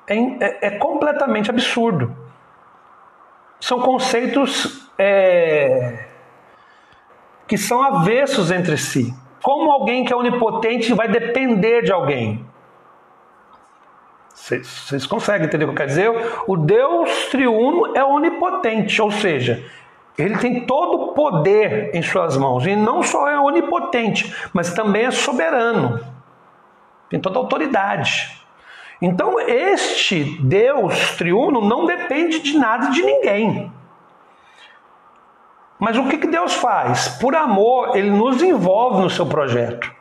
é completamente absurdo. São conceitos que são avessos entre si. Como alguém que é onipotente vai depender de alguém? Vocês conseguem entender o que eu quero dizer? O Deus triuno é onipotente, ou seja, Ele tem todo o poder em suas mãos. E não só é onipotente, mas também é soberano. Tem toda a autoridade. Então este Deus triuno não depende de nada e de ninguém. Mas o que Deus faz? Por amor, Ele nos envolve no seu projeto.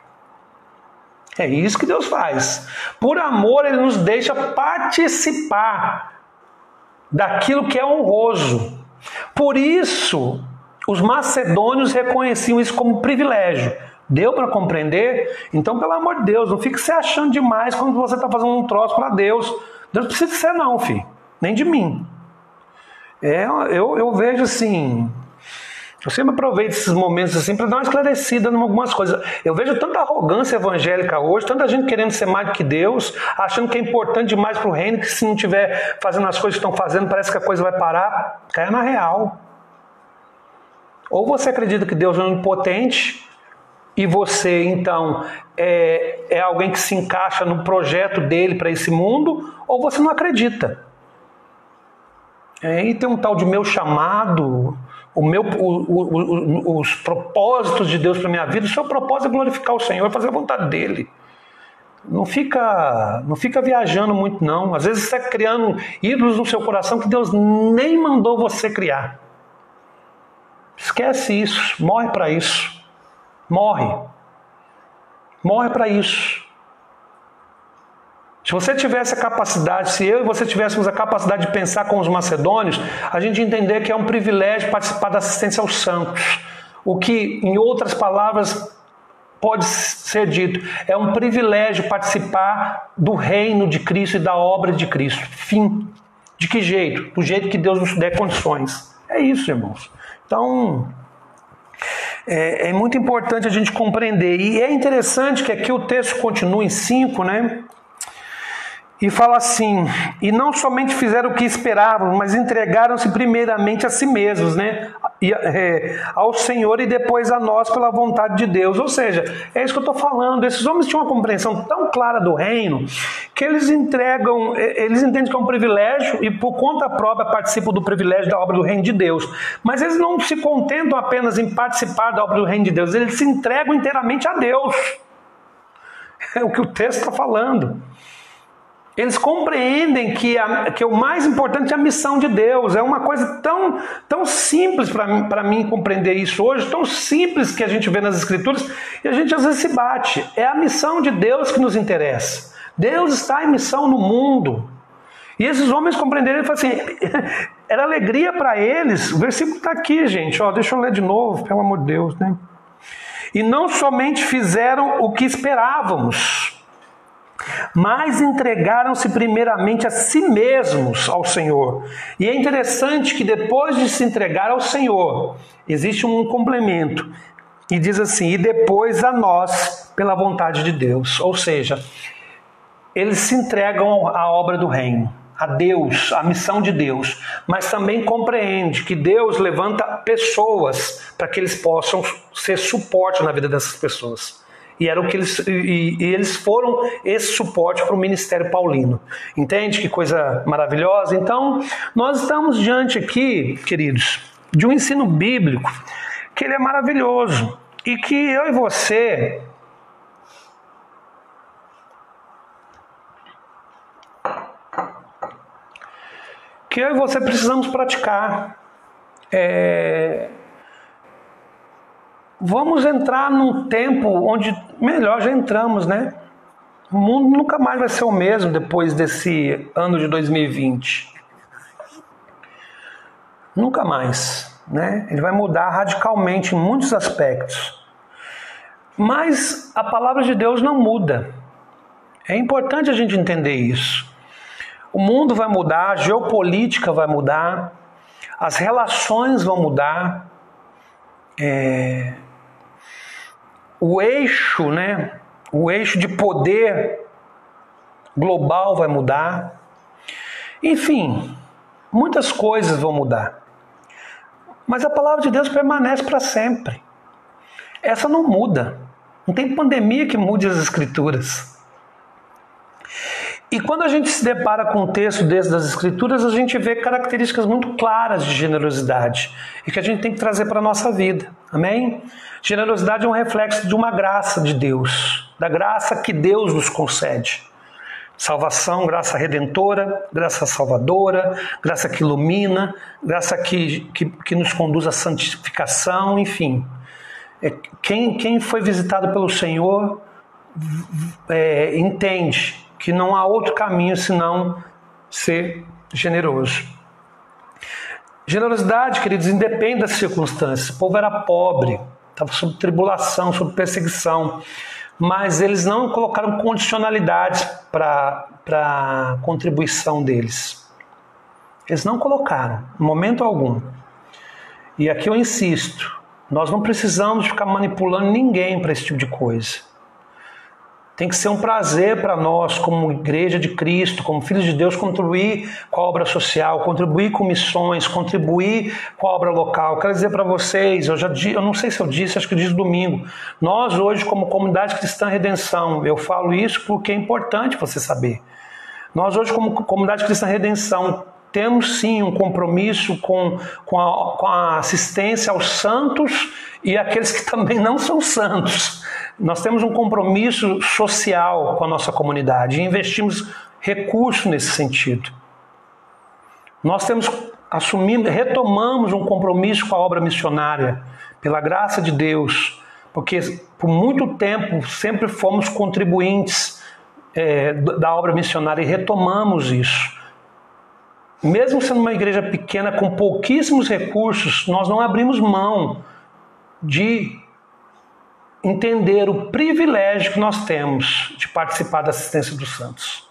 É isso que Deus faz. Por amor, Ele nos deixa participar daquilo que é honroso. Por isso, os macedônios reconheciam isso como privilégio. Deu para compreender? Então, pelo amor de Deus, não fique se achando demais quando você está fazendo um troço para Deus. Deus não precisa de você não, filho. Nem de mim. Eu vejo assim... Eu sempre aproveito esses momentos assim para dar uma esclarecida em algumas coisas. Eu vejo tanta arrogância evangélica hoje, tanta gente querendo ser mais do que Deus, achando que é importante demais para o reino, que se não estiver fazendo as coisas que estão fazendo, parece que a coisa vai parar. Caia na real. Ou você acredita que Deus é onipotente e você, então, é alguém que se encaixa no projeto dele para esse mundo, ou você não acredita. E tem um tal de meu chamado... os propósitos de Deus para a minha vida, o seu propósito é glorificar o Senhor, fazer a vontade dEle. Não fica viajando muito não. Às vezes você está criando ídolos no seu coração que Deus nem mandou você criar. Esquece isso, morre para isso. Morre para isso. Se você tivesse a capacidade, se eu e você tivéssemos a capacidade de pensar com os macedônios, a gente entender que é um privilégio participar da assistência aos santos. O que, em outras palavras, pode ser dito, é um privilégio participar do reino de Cristo e da obra de Cristo. Fim. De que jeito? Do jeito que Deus nos der condições. É isso, irmãos. Então, é muito importante a gente compreender. E é interessante que aqui o texto continua em 5, né? E fala assim, e não somente fizeram o que esperavam, mas entregaram-se primeiramente a si mesmos, né? Ao Senhor e depois a nós pela vontade de Deus. Ou seja, é isso que eu estou falando. Esses homens tinham uma compreensão tão clara do reino que eles entendem que é um privilégio e por conta própria participam do privilégio da obra do reino de Deus. Mas eles não se contentam apenas em participar da obra do reino de Deus, eles se entregam inteiramente a Deus. É o que o texto está falando. Eles compreendem que o mais importante é a missão de Deus. É uma coisa tão simples para mim compreender isso hoje, tão simples que a gente vê nas Escrituras, e a gente às vezes se bate. É a missão de Deus que nos interessa. Deus está em missão no mundo. E esses homens compreenderam, ele falou assim, era alegria para eles. O versículo está aqui, gente. Deixa eu ler de novo, pelo amor de Deus, né? E não somente fizeram o que esperávamos, mas entregaram-se primeiramente a si mesmos ao Senhor. E é interessante que depois de se entregar ao Senhor, existe um complemento. E diz assim, e depois a nós, pela vontade de Deus. Ou seja, eles se entregam à obra do reino, a Deus, à missão de Deus. Mas também compreende que Deus levanta pessoas para que eles possam ser suporte na vida dessas pessoas. E era o que eles foram esse suporte para o ministério paulino. Entende que coisa maravilhosa? Então, nós estamos diante aqui, queridos, de um ensino bíblico que ele é maravilhoso. E que eu e você precisamos praticar. Vamos entrar num tempo onde, melhor, já entramos, né? O mundo nunca mais vai ser o mesmo depois desse ano de 2020. Nunca mais, né? Ele vai mudar radicalmente em muitos aspectos. Mas a palavra de Deus não muda. É importante a gente entender isso. O mundo vai mudar, a geopolítica vai mudar, as relações vão mudar, o eixo, né? O eixo de poder global vai mudar. Enfim, muitas coisas vão mudar. Mas a palavra de Deus permanece para sempre. Essa não muda. Não tem pandemia que mude as Escrituras. E quando a gente se depara com um texto desse das Escrituras, a gente vê características muito claras de generosidade e que a gente tem que trazer para a nossa vida. Amém? Generosidade é um reflexo de uma graça de Deus, da graça que Deus nos concede. Salvação, graça redentora, graça salvadora, graça que ilumina, graça que nos conduz à santificação, enfim. Quem foi visitado pelo Senhor entende que não há outro caminho senão ser generoso. Generosidade, queridos, independe das circunstâncias. O povo era pobre, estava sob tribulação, sob perseguição, mas eles não colocaram condicionalidades para a contribuição deles. Eles não colocaram, em momento algum. E aqui eu insisto, nós não precisamos ficar manipulando ninguém para esse tipo de coisa. Tem que ser um prazer para nós, como igreja de Cristo, como filhos de Deus, contribuir com a obra social, contribuir com missões, contribuir com a obra local. Quero dizer para vocês, eu não sei se eu disse, acho que eu disse domingo, nós hoje como Comunidade Cristã Redenção, eu falo isso porque é importante você saber. Nós hoje como Comunidade Cristã Redenção temos sim um compromisso com a assistência aos santos e aqueles que também não são santos. Nós temos um compromisso social com a nossa comunidade e investimos recursos nesse sentido. Nós retomamos um compromisso com a obra missionária, pela graça de Deus, porque por muito tempo sempre fomos contribuintes da obra missionária e retomamos isso. Mesmo sendo uma igreja pequena com pouquíssimos recursos, nós não abrimos mão de entender o privilégio que nós temos de participar da assistência dos santos.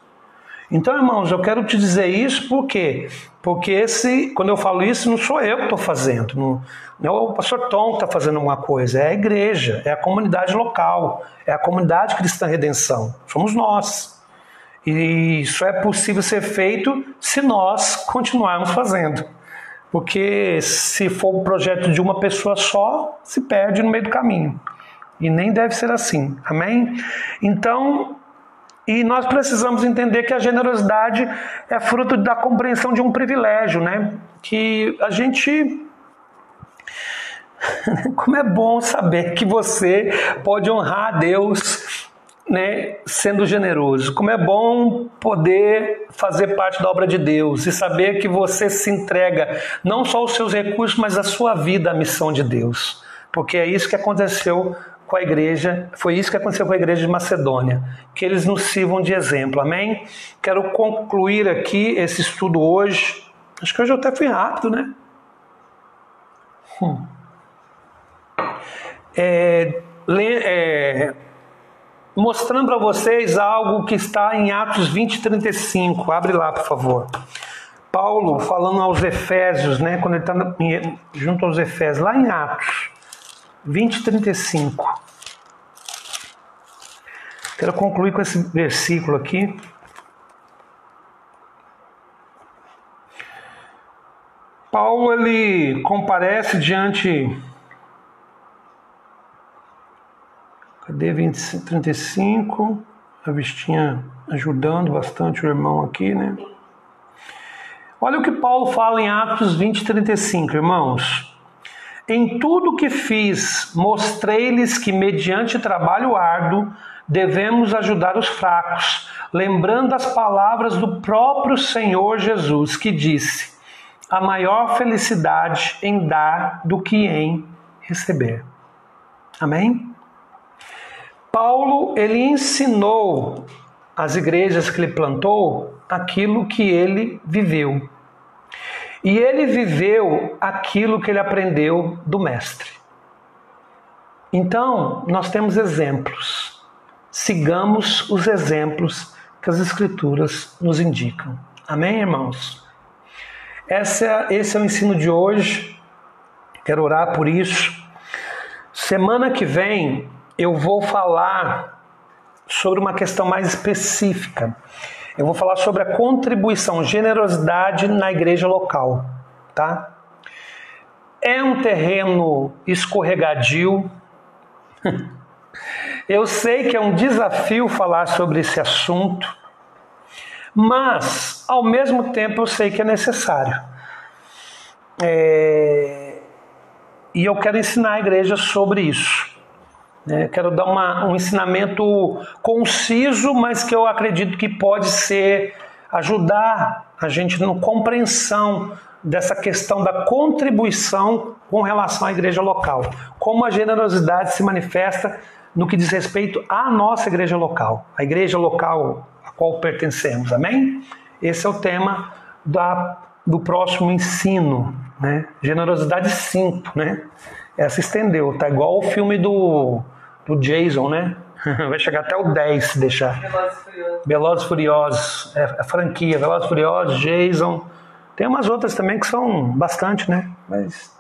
Então, irmãos, eu quero te dizer isso por quê? Porque quando eu falo isso, não sou eu que estou fazendo, não é o pastor Tom que está fazendo alguma coisa, é a igreja, é a comunidade local, é a comunidade Cristã Redenção, somos nós. E isso é possível ser feito se nós continuarmos fazendo. Porque se for um projeto de uma pessoa só, se perde no meio do caminho. E nem deve ser assim. Amém? Então, e nós precisamos entender que a generosidade é fruto da compreensão de um privilégio, né? Que a gente... Como é bom saber que você pode honrar a Deus, né, sendo generoso. Como é bom poder fazer parte da obra de Deus e saber que você se entrega não só os seus recursos, mas a sua vida à missão de Deus. Porque é isso que aconteceu com a igreja, foi isso que aconteceu com a igreja de Macedônia, que eles nos sirvam de exemplo, amém? Quero concluir aqui esse estudo hoje, acho que hoje eu até fui rápido, né? Mostrando para vocês algo que está em Atos 20:35, abre lá por favor. Paulo falando aos Efésios, né? Quando ele está junto aos Efésios, lá em Atos 20:35. Quero concluir com esse versículo aqui. Paulo, ele comparece diante... Cadê 20:35? A Vistinha ajudando bastante o irmão aqui, né? Olha o que Paulo fala em Atos 20:35, irmãos. Em tudo que fiz, mostrei-lhes que, mediante trabalho árduo, devemos ajudar os fracos, lembrando as palavras do próprio Senhor Jesus, que disse: há maior felicidade em dar do que em receber. Amém? Paulo, ele ensinou às igrejas que ele plantou aquilo que ele viveu. E ele viveu aquilo que ele aprendeu do mestre. Então, nós temos exemplos. Sigamos os exemplos que as Escrituras nos indicam. Amém, irmãos? Esse é o ensino de hoje. Quero orar por isso. Semana que vem eu vou falar sobre uma questão mais específica. Eu vou falar sobre a contribuição, generosidade na igreja local, tá? É um terreno escorregadio. Eu sei que é um desafio falar sobre esse assunto, mas ao mesmo tempo eu sei que é necessário. E eu quero ensinar a igreja sobre isso. Quero dar um ensinamento conciso, mas que eu acredito que pode ajudar a gente na compreensão dessa questão da contribuição com relação à igreja local. Como a generosidade se manifesta no que diz respeito à nossa igreja local, a igreja local a qual pertencemos, amém? Esse é o tema do próximo ensino, né? Generosidade 5, né? Essa estendeu, tá igual o filme do Jason, né? Vai chegar até o 10 se deixar. Velozes e Furiosos, a franquia, Velozes e Furiosos, Jason. Tem umas outras também que são bastante, né? Mas...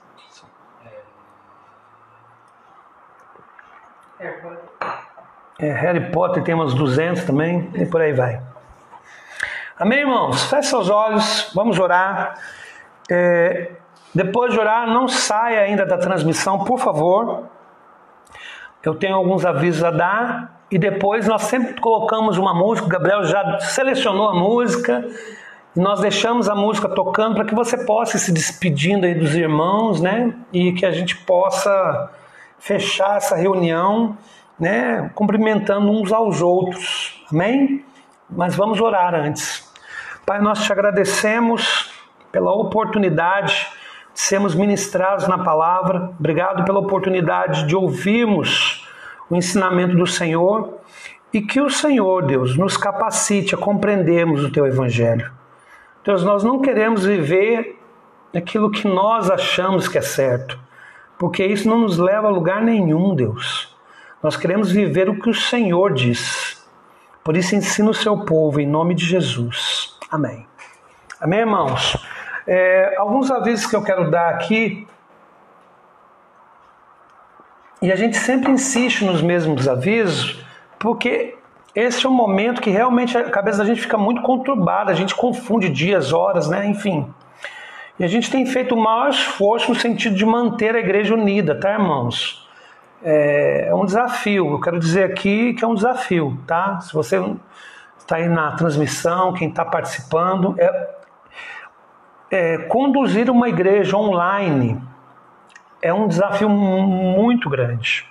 Harry Potter tem umas 200 também, e por aí vai. Amém, irmãos? Feche seus olhos, vamos orar. Depois de orar, não saia ainda da transmissão, por favor. Eu tenho alguns avisos a dar. E depois nós sempre colocamos uma música, o Gabriel já selecionou a música. E nós deixamos a música tocando para que você possa ir se despedindo aí dos irmãos, né? E que a gente possa fechar essa reunião, né? Cumprimentando uns aos outros. Amém? Mas vamos orar antes. Pai, nós te agradecemos pela oportunidade de sermos ministrados na palavra. Obrigado pela oportunidade de ouvirmos o ensinamento do Senhor e que o Senhor, Deus, nos capacite a compreendermos o teu evangelho. Deus, nós não queremos viver aquilo que nós achamos que é certo, porque isso não nos leva a lugar nenhum, Deus. Nós queremos viver o que o Senhor diz. Por isso ensina o seu povo, em nome de Jesus. Amém. Amém, irmãos? Alguns avisos que eu quero dar aqui, e a gente sempre insiste nos mesmos avisos, porque esse é um momento que realmente a cabeça da gente fica muito conturbada, a gente confunde dias, horas, né? Enfim. E a gente tem feito o maior esforço no sentido de manter a igreja unida, tá, irmãos? É um desafio, eu quero dizer aqui que é um desafio, tá? Se você está aí na transmissão, quem está participando, conduzir uma igreja online é um desafio muito grande.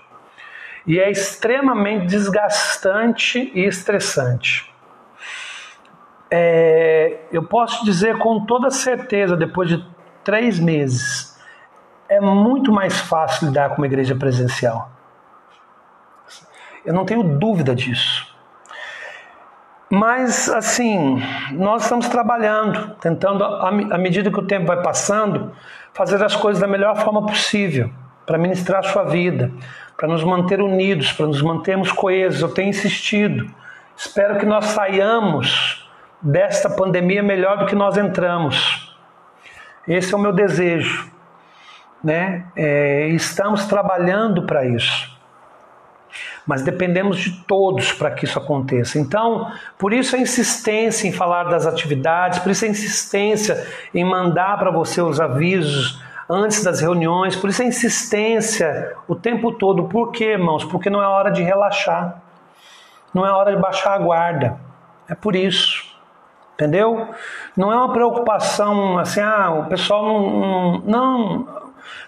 E é extremamente desgastante e estressante. Eu posso dizer com toda certeza, depois de 3 meses, é muito mais fácil lidar com uma igreja presencial. Eu não tenho dúvida disso. Mas, assim, nós estamos trabalhando, tentando, à medida que o tempo vai passando, fazer as coisas da melhor forma possível, para ministrar a sua vida, para nos manter unidos, para nos mantermos coesos. Eu tenho insistido. Espero que nós saiamos desta pandemia melhor do que nós entramos. Esse é o meu desejo, né? Estamos trabalhando para isso. Mas dependemos de todos para que isso aconteça. Então, por isso a insistência em falar das atividades, por isso a insistência em mandar para você os avisos antes das reuniões, por isso a insistência o tempo todo. Por quê, irmãos? Porque não é hora de relaxar, não é hora de baixar a guarda. É por isso, entendeu? Não é uma preocupação assim, o pessoal não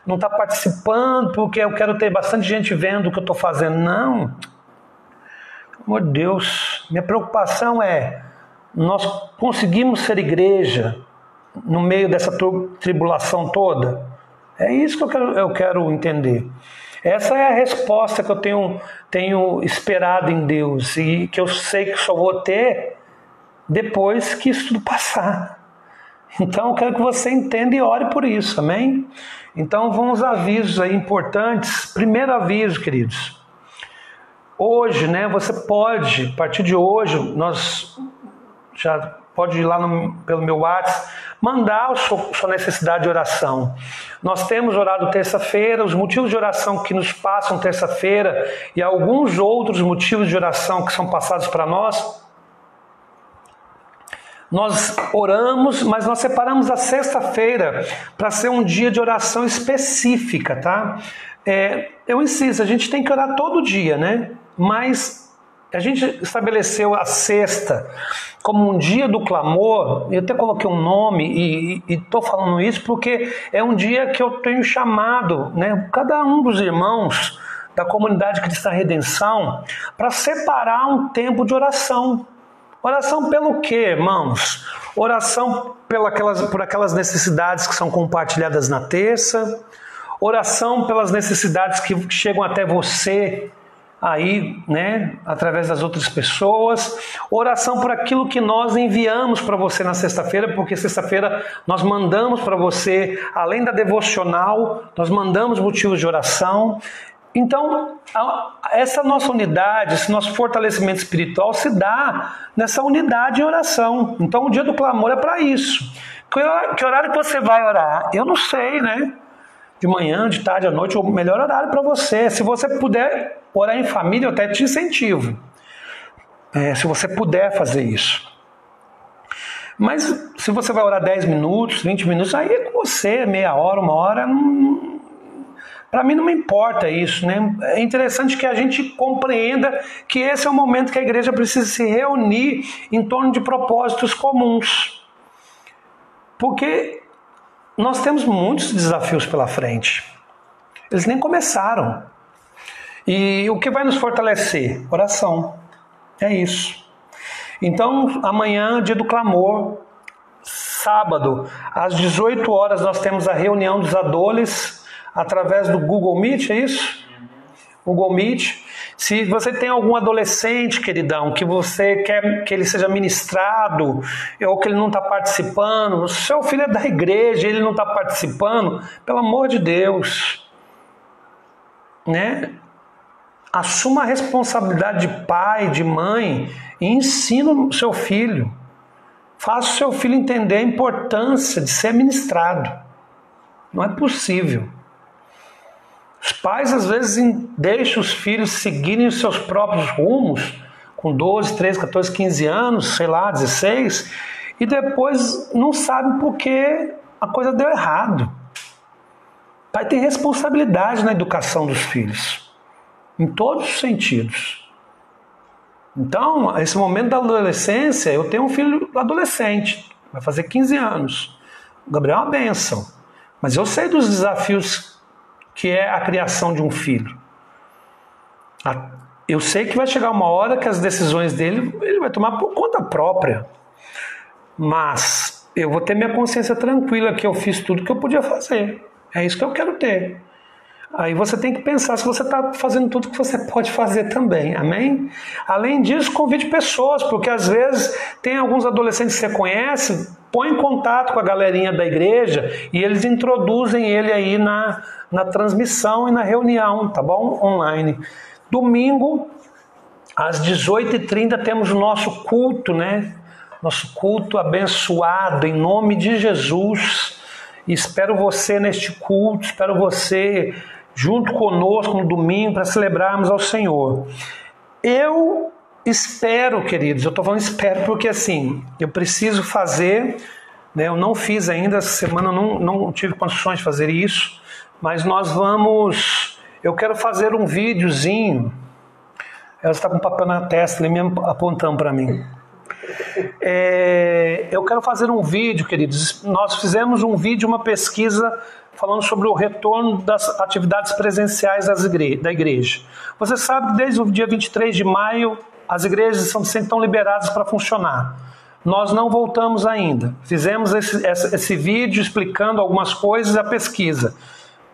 está participando porque eu quero ter bastante gente vendo o que eu estou fazendo. Não, pelo amor de Deus, minha preocupação é nós conseguimos ser igreja no meio dessa tribulação toda. É isso que eu quero entender. Essa é a resposta que eu tenho esperado em Deus e que eu sei que só vou ter depois que isso tudo passar. Então eu quero que você entenda e ore por isso, amém? Então vão os avisos aí importantes. Primeiro aviso, queridos. Hoje, né, você pode, a partir de hoje, nós já pode ir lá pelo meu WhatsApp, mandar a sua necessidade de oração. Nós temos orado terça-feira, os motivos de oração que nos passam terça-feira e alguns outros motivos de oração que são passados para nós oramos, mas nós separamos a sexta-feira para ser um dia de oração específica, tá? Eu insisto, a gente tem que orar todo dia, né? Mas a gente estabeleceu a sexta como um dia do clamor. Eu até coloquei um nome e estou falando isso porque é um dia que eu tenho chamado, né, cada um dos irmãos da comunidade Cristã Redenção para separar um tempo de oração. Oração pelo quê, irmãos? Oração por aquelas necessidades que são compartilhadas na terça. Oração pelas necessidades que chegam até você aí, né, através das outras pessoas. Oração por aquilo que nós enviamos para você na sexta-feira, porque sexta-feira nós mandamos para você, além da devocional, nós mandamos motivos de oração. Então, essa nossa unidade, esse nosso fortalecimento espiritual se dá nessa unidade em oração. Então, o dia do clamor é para isso. Que horário que você vai orar? Eu não sei, né? De manhã, de tarde, à noite, o melhor horário para você. Se você puder orar em família, eu até te incentivo. Se você puder fazer isso. Mas se você vai orar 10 minutos, 20 minutos, aí é com você, meia hora, uma hora, para mim não me importa isso, né? É interessante que a gente compreenda que esse é o momento que a igreja precisa se reunir em torno de propósitos comuns. Porque nós temos muitos desafios pela frente. Eles nem começaram. E o que vai nos fortalecer? Oração. É isso. Então, amanhã, dia do clamor, sábado, às 18 horas, nós temos a reunião dos adolescentes através do Google Meet, é isso? Google Meet. Se você tem algum adolescente, queridão, que você quer que ele seja ministrado, ou que ele não está participando, seu filho é da igreja e ele não está participando, pelo amor de Deus, né? Assuma a responsabilidade de pai, de mãe, e ensina o seu filho. Faça o seu filho entender a importância de ser ministrado. Não é possível. Os pais, às vezes, deixam os filhos seguirem os seus próprios rumos, com 12, 13, 14, 15 anos, sei lá, 16, e depois não sabem por que a coisa deu errado. O pai tem responsabilidade na educação dos filhos, em todos os sentidos. Então, esse momento da adolescência, eu tenho um filho adolescente, vai fazer 15 anos. O Gabriel é uma bênção, mas eu sei dos desafios que é a criação de um filho. Eu sei que vai chegar uma hora que as decisões dele ele vai tomar por conta própria. Mas eu vou ter minha consciência tranquila que eu fiz tudo que eu podia fazer. É isso que eu quero ter. Aí você tem que pensar se você está fazendo tudo que você pode fazer também. Amém? Além disso, convide pessoas, porque às vezes tem alguns adolescentes que você conhece, põe em contato com a galerinha da igreja e eles introduzem ele aí na transmissão e na reunião, tá bom? Online. Domingo, às 18h30, temos o nosso culto, né? Nosso culto abençoado, em nome de Jesus. E espero você neste culto, espero você junto conosco no domingo para celebrarmos ao Senhor. Eu espero, queridos, eu estou falando espero porque assim, eu preciso fazer, né? Eu não fiz ainda, essa semana eu não tive condições de fazer isso, mas eu quero fazer um videozinho. Ela está com papel na testa, ele mesmo apontando para mim. Eu quero fazer um vídeo, queridos. Nós fizemos um vídeo, uma pesquisa falando sobre o retorno das atividades presenciais da igreja. Você sabe que desde o dia 23 de maio as igrejas estão liberadas para funcionar. Nós não voltamos ainda. Fizemos esse vídeo explicando algumas coisas e a pesquisa.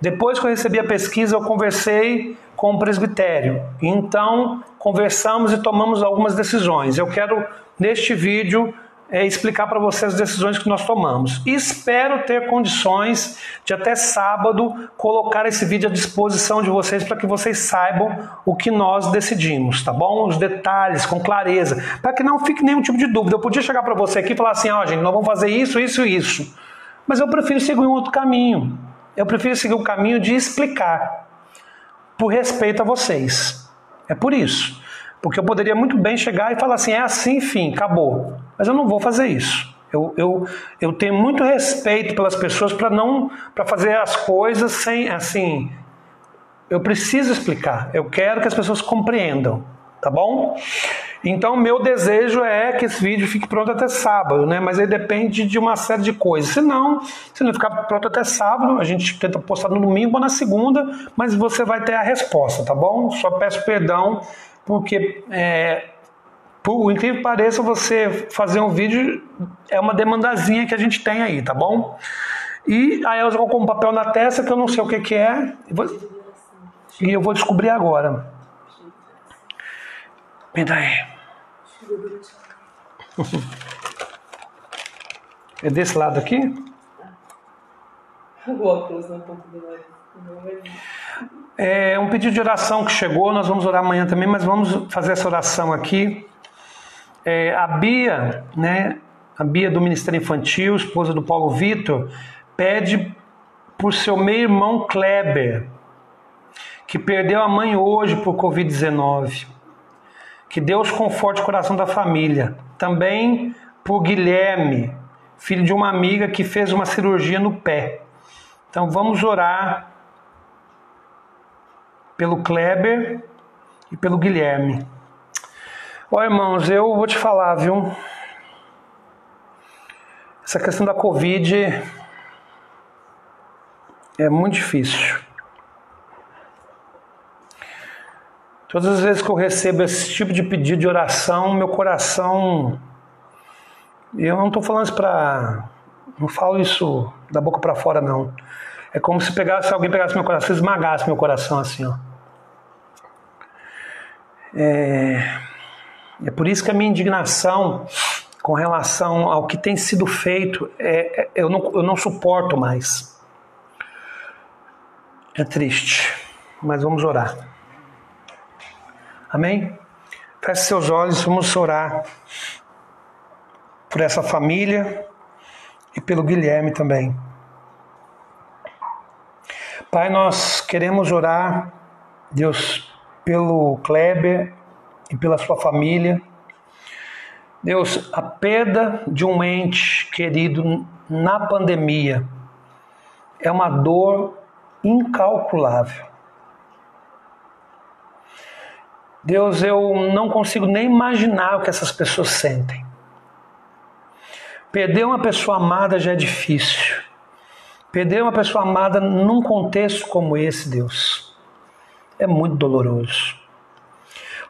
Depois que eu recebi a pesquisa, eu conversei com o presbitério. Então, conversamos e tomamos algumas decisões. Eu quero, neste vídeo, explicar para vocês as decisões que nós tomamos. Espero ter condições de até sábado colocar esse vídeo à disposição de vocês para que vocês saibam o que nós decidimos, tá bom? Os detalhes com clareza, para que não fique nenhum tipo de dúvida. Eu podia chegar para você aqui e falar assim, gente, nós vamos fazer isso, isso e isso. Mas eu prefiro seguir um outro caminho. Eu prefiro seguir o caminho de explicar, por respeito a vocês. É por isso. Porque eu poderia muito bem chegar e falar assim, é assim, fim, acabou. Mas eu não vou fazer isso. Eu tenho muito respeito pelas pessoas para fazer as coisas sem, assim, eu preciso explicar. Eu quero que as pessoas compreendam, tá bom? Então, meu desejo é que esse vídeo fique pronto até sábado, né? Mas aí depende de uma série de coisas. Se não ficar pronto até sábado, a gente tenta postar no domingo ou na segunda, mas você vai ter a resposta, tá bom? Só peço perdão, porque, por incrível que pareça, você fazer um vídeo é uma demandazinha que a gente tem aí, tá bom? E a Elza colocou um papel na testa que eu não sei o que é, e eu vou descobrir agora. Me dá aí. É desse lado aqui? O óculos na ponta do nariz. É um pedido de oração que chegou, nós vamos orar amanhã também, mas vamos fazer essa oração aqui. A Bia, né? A Bia do Ministério Infantil, esposa do Paulo Vitor, pede por seu meio-irmão Kleber, que perdeu a mãe hoje por Covid-19. Que Deus conforte o coração da família. Também por Guilherme, filho de uma amiga que fez uma cirurgia no pé. Então vamos orar pelo Kleber e pelo Guilherme. Irmãos, eu vou te falar, viu? Essa questão da Covid é muito difícil. Todas as vezes que eu recebo esse tipo de pedido de oração, meu coração... Eu não estou falando isso para... Não falo isso da boca para fora, não. É como se alguém pegasse meu coração e esmagasse meu coração assim, ó. É por isso que a minha indignação com relação ao que tem sido feito, eu não suporto mais. É triste, mas vamos orar. Amém? Feche seus olhos, vamos orar por essa família e pelo Guilherme também. Pai, nós queremos orar, Deus, pelo Kleber e pela sua família. Deus, a perda de um ente querido na pandemia é uma dor incalculável. Deus, eu não consigo nem imaginar o que essas pessoas sentem. Perder uma pessoa amada já é difícil. Perder uma pessoa amada num contexto como esse, Deus, é muito doloroso.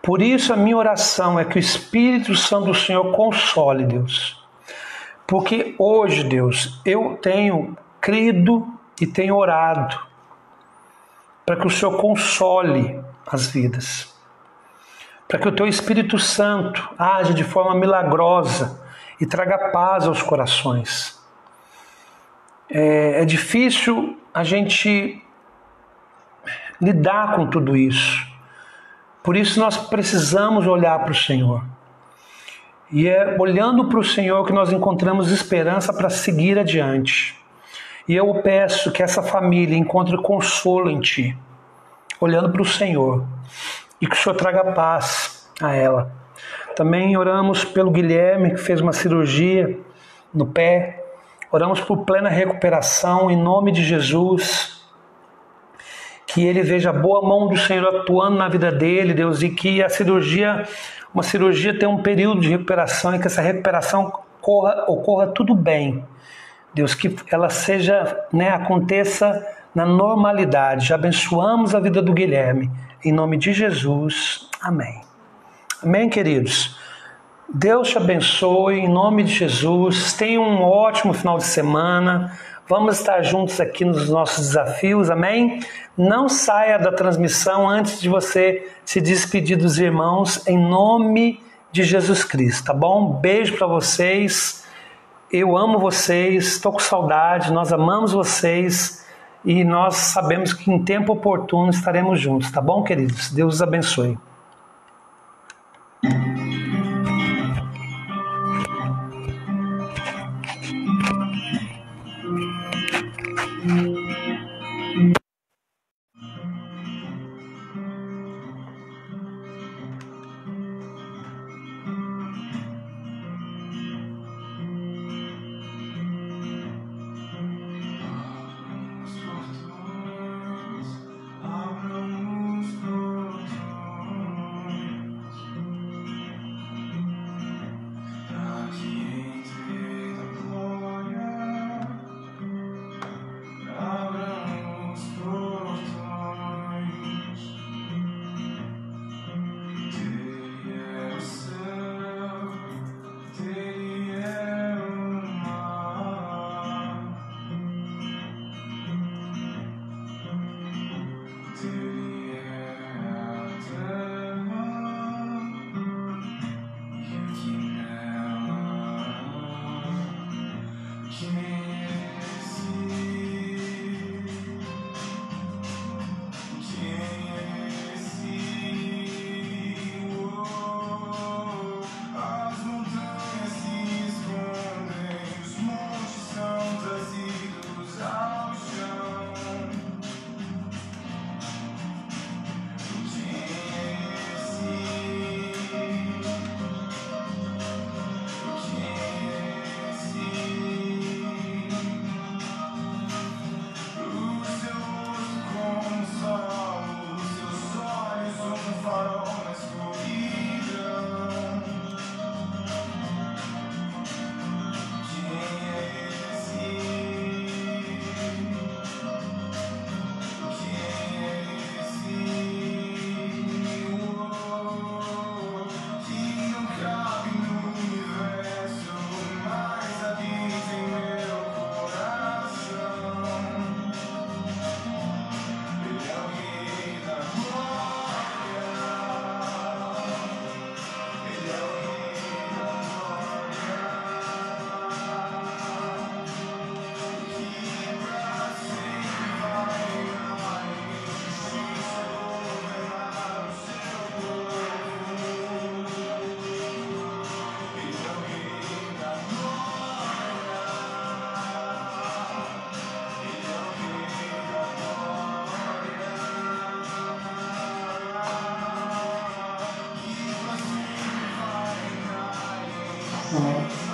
Por isso a minha oração é que o Espírito Santo do Senhor console, Deus. Porque hoje, Deus, eu tenho crido e tenho orado para que o Senhor console as vidas. Para que o Teu Espírito Santo age de forma milagrosa e traga paz aos corações. É difícil a gente lidar com tudo isso. Por isso nós precisamos olhar para o Senhor. E é olhando para o Senhor que nós encontramos esperança para seguir adiante. E eu peço que essa família encontre consolo em Ti, olhando para o Senhor. E que o Senhor traga paz a ela. Também oramos pelo Guilherme, que fez uma cirurgia no pé. Oramos por plena recuperação, em nome de Jesus. Que ele veja a boa mão do Senhor atuando na vida dele, Deus, e que uma cirurgia tenha um período de recuperação e que essa recuperação ocorra tudo bem. Deus, que ela aconteça na normalidade. Já abençoamos a vida do Guilherme. Em nome de Jesus. Amém. Amém, queridos? Deus te abençoe, em nome de Jesus. Tenha um ótimo final de semana. Vamos estar juntos aqui nos nossos desafios, amém? Não saia da transmissão antes de você se despedir dos irmãos, em nome de Jesus Cristo, tá bom? Beijo para vocês. Eu amo vocês, estou com saudade, nós amamos vocês e nós sabemos que em tempo oportuno estaremos juntos, tá bom, queridos? Deus os abençoe. Uhum.